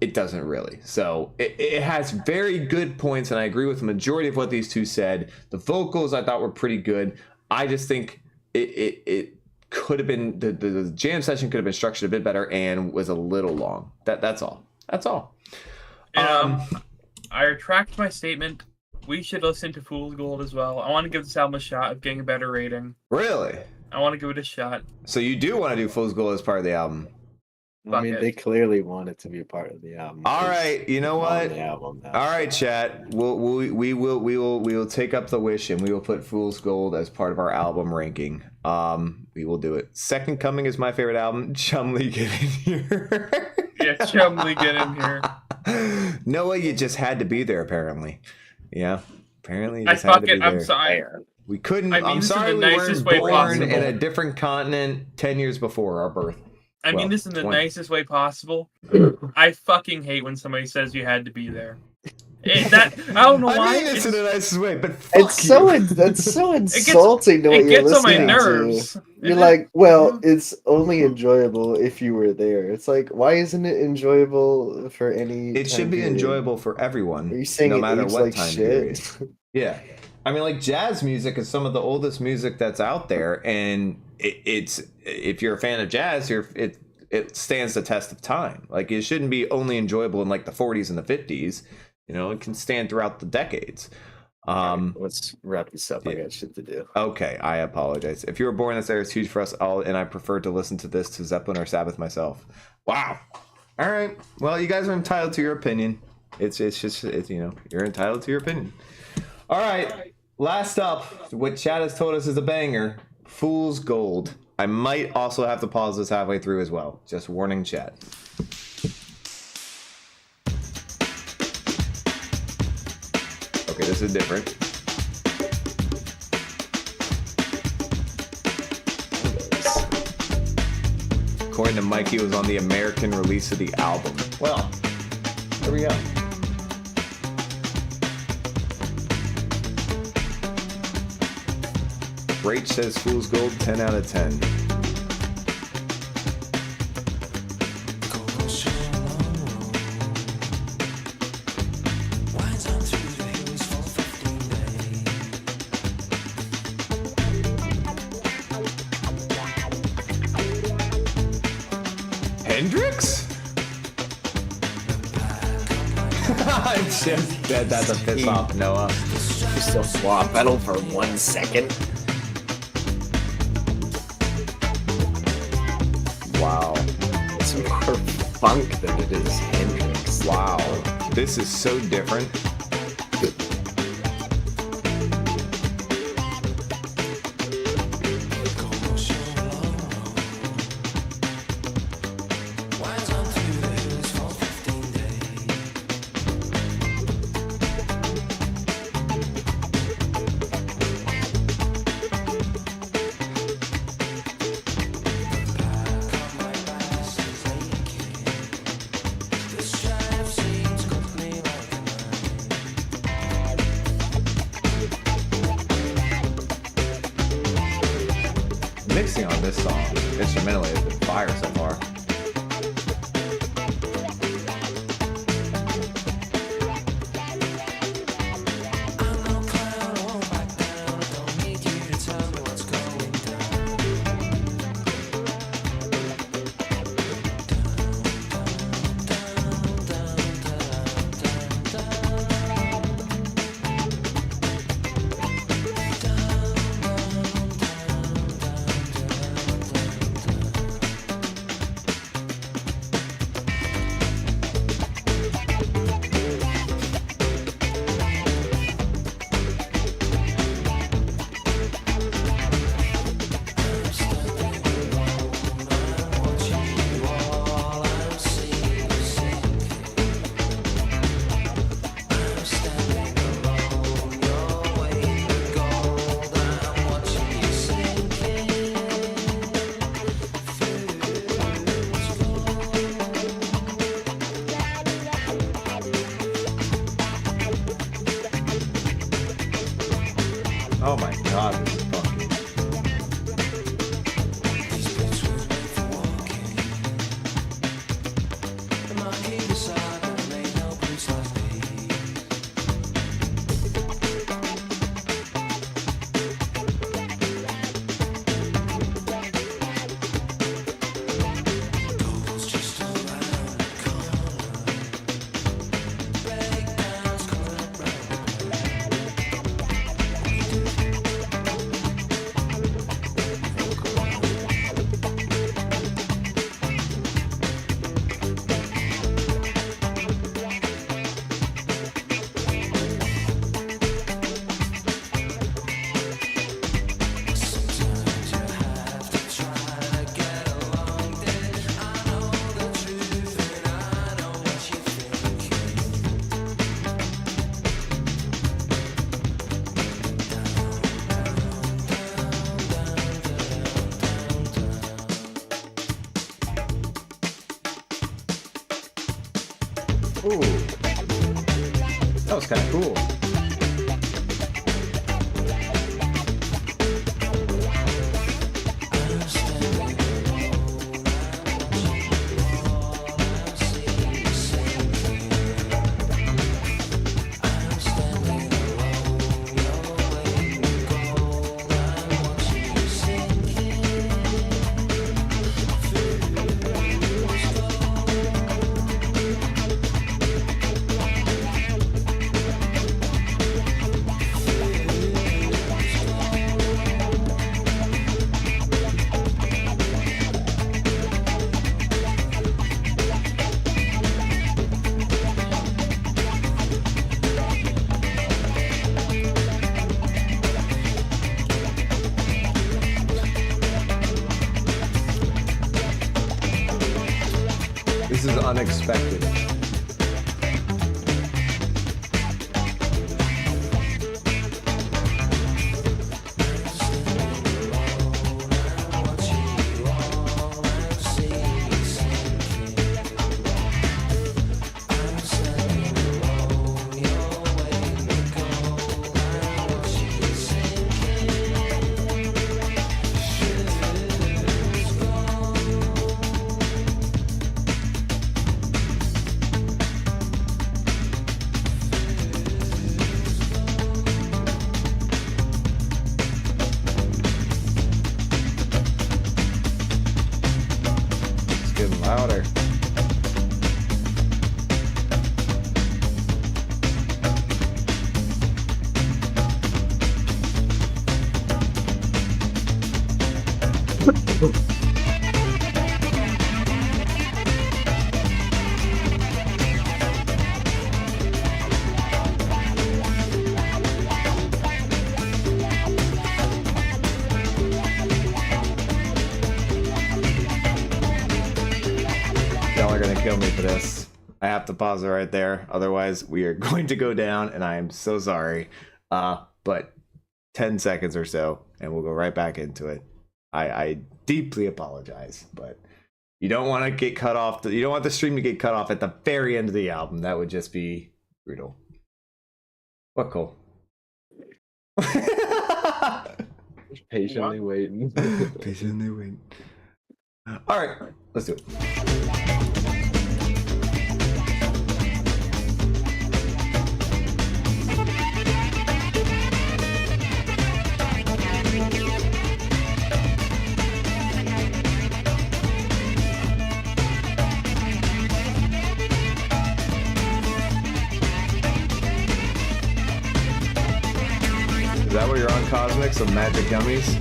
B: it doesn't really. So it has very good points, and I agree with the majority of what these two said. The vocals I thought were pretty good. I just think it could have been the jam session could have been structured a bit better and was a little long. That's all.
A: I retract my statement. We should listen to Fool's Gold as well. I want to give this album a shot of getting a better rating.
B: Really?
A: I want to give it a shot.
B: So you do want to do Fool's Gold as part of the album?
C: I mean,
A: Fuck it.
C: they clearly want it to be a part of the album.
B: All right, you know what?
C: The album now.
B: All right, chat. We will take up the wish and we will put Fool's Gold as part of our album ranking. We will do it. Second Coming is my favorite album. Chumley, get in here.
A: Yeah, Chumley, get in here.
B: Noah, you just had to be there. Apparently, yeah. Apparently, you
A: I
B: just had to
A: fuck
B: be
A: it.
B: there.
A: I'm sorry.
B: We couldn't.
A: I mean
B: I'm
A: this in
B: sorry
A: the
B: we
A: nicest
B: weren't
A: way
B: born in
A: possible.
B: a different continent 10 years before our birth.
A: I mean
B: Well,
A: this in the
B: 20.
A: nicest way possible. I fucking hate when somebody says you had to be there. I don't know why.
B: I mean this in the nicest way, but fuck
C: It's so
B: you.
C: that's so insulting to what
A: it
C: you're
A: gets on my
C: listening
A: nerves.
C: to.
A: It
C: You're
A: is-
C: like, well, it's only enjoyable if you were there. It's like, why isn't it enjoyable for any?
B: It should
C: time
B: be
C: period?
B: enjoyable for everyone,
C: Are you saying
B: no
C: it
B: matter
C: aged
B: what
C: like
B: time
C: shit?
B: period. Yeah, I mean, like jazz music is some of the oldest music that's out there, and it's if you're a fan of jazz, it stands the test of time. Like it shouldn't be only enjoyable in like the 40s and the 50s. You know, it can stand throughout the decades.
C: Let's wrap this up. I
B: yeah.
C: got shit to do.
B: Okay, I apologize. If you were born in this era, it's huge for us all, and I prefer to listen to this to Zeppelin or Sabbath myself. Wow. All right. Well, you guys are entitled to your opinion. It's you know, you're entitled to your opinion. All right. Last up, what Chad has told us is a banger, Fool's Gold. I might also have to pause this halfway through as well. Just warning, Chad. Okay, this is different. According to Mikey, it was on the American release of the album. Well, there we go. Rach says Fool's Gold, 10 out of 10. Hendrix? It's just that's a piss off Noah.
C: Just still swap pedal for 1 second.
B: Wow.
C: It's more funk than it is Hendrix.
B: Wow. This is so different. Mixing on this song instrumentally has been fire so far. Oh my god, this is funky. Ooh. That was kind of cool. This is unexpected. Y'all are gonna kill me for this. I have to pause it right there. Otherwise, we are going to go down, and I am so sorry. But 10 seconds or so, and we'll go right back into it. I deeply apologize, but you don't want to get cut off. You don't want the stream to get cut off at the very end of the album. That would just be brutal. What, Cole?
C: Patiently waiting.
B: Patiently waiting. All right, let's do it. Is that what you're on, Cosmic? Some magic gummies?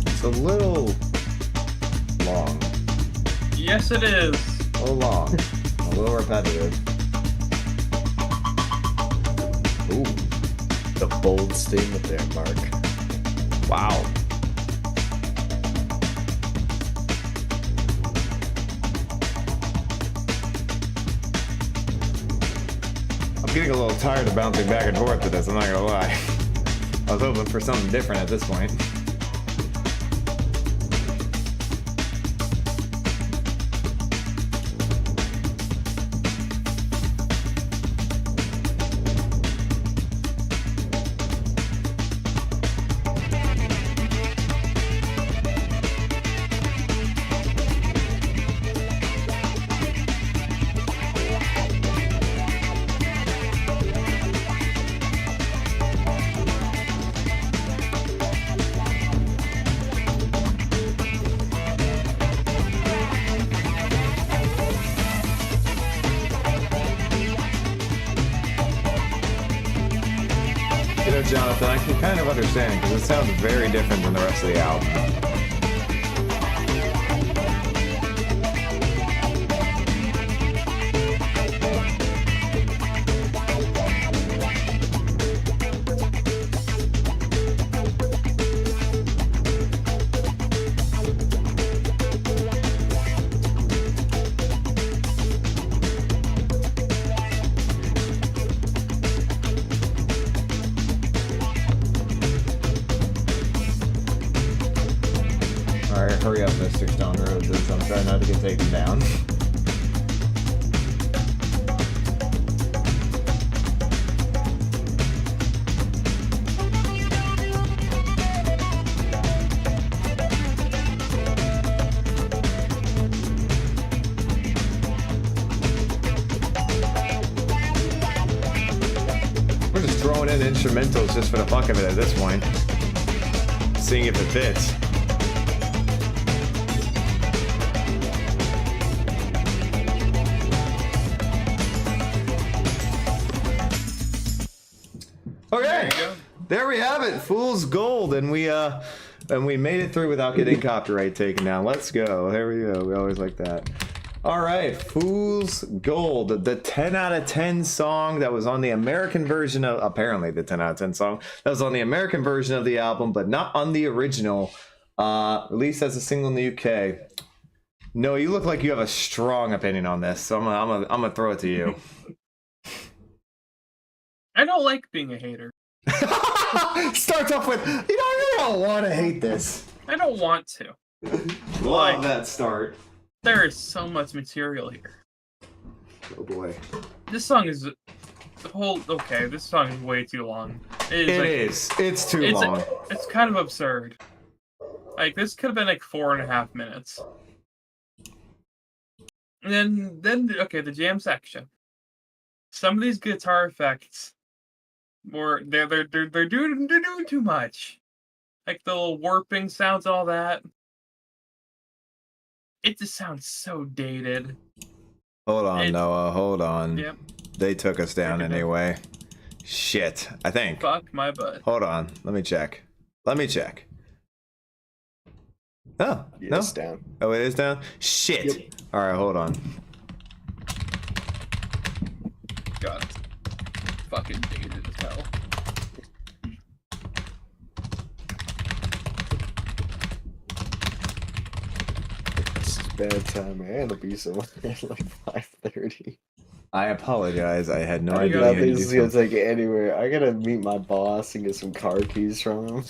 B: It's a little long.
A: Yes, it is.
B: A little long. A little repetitive. Ooh.
C: The bold statement there, Mark.
B: Wow. I'm getting a little tired of bouncing back and forth to this, I'm not gonna lie. I was hoping for something different at this point. You know, Jonathan, I can kind of understand because it sounds very different than the rest of the album. Alright, hurry up, Mr. Stone Roses. I'm trying not to get taken down. We're just throwing in instrumentals just for the fuck of it at this point. Seeing if it fits. Okay, there we have it, Fool's Gold, and we made it through without getting copyright taken down. Let's go. There we go. We always like that. All right, Fool's Gold, the 10 out of 10 song that was on the American version of, apparently the 10 out of 10 song that was on the American version of the album, but not on the original. Released as a single in the UK. No, you look like you have a strong opinion on this, so I'm gonna throw it to you.
A: I don't like being a hater.
B: Starts off with, you know, I really don't want to hate this.
A: I don't want to.
B: Love that start.
A: There is so much material here.
B: Oh boy.
A: This song is okay. This song is way too long.
B: It is. It's too long.
A: It's kind of absurd. Like this could have been like 4.5 minutes. And then okay, the jam section. Some of these guitar effects they're doing too much. Like the little warping sounds, all that. It just sounds so dated.
B: Hold on, Noah. Hold on.
A: Yep.
B: They took us down anyway. Shit. I think.
A: Fuck my butt.
B: Hold on. Let me check. Oh,
C: Yeah,
B: no.
C: it's down.
B: Oh, it is down? Shit.
C: Yep.
B: All right, hold on.
A: God. Fucking dated as hell.
C: It's bad time, man. It'll be so at like 5:30.
B: I apologize. I had no
A: There you
B: idea.
A: go.
B: you had to do
C: Nothing's gonna
B: something.
C: take it anywhere. I gotta meet my boss and get some car keys from him.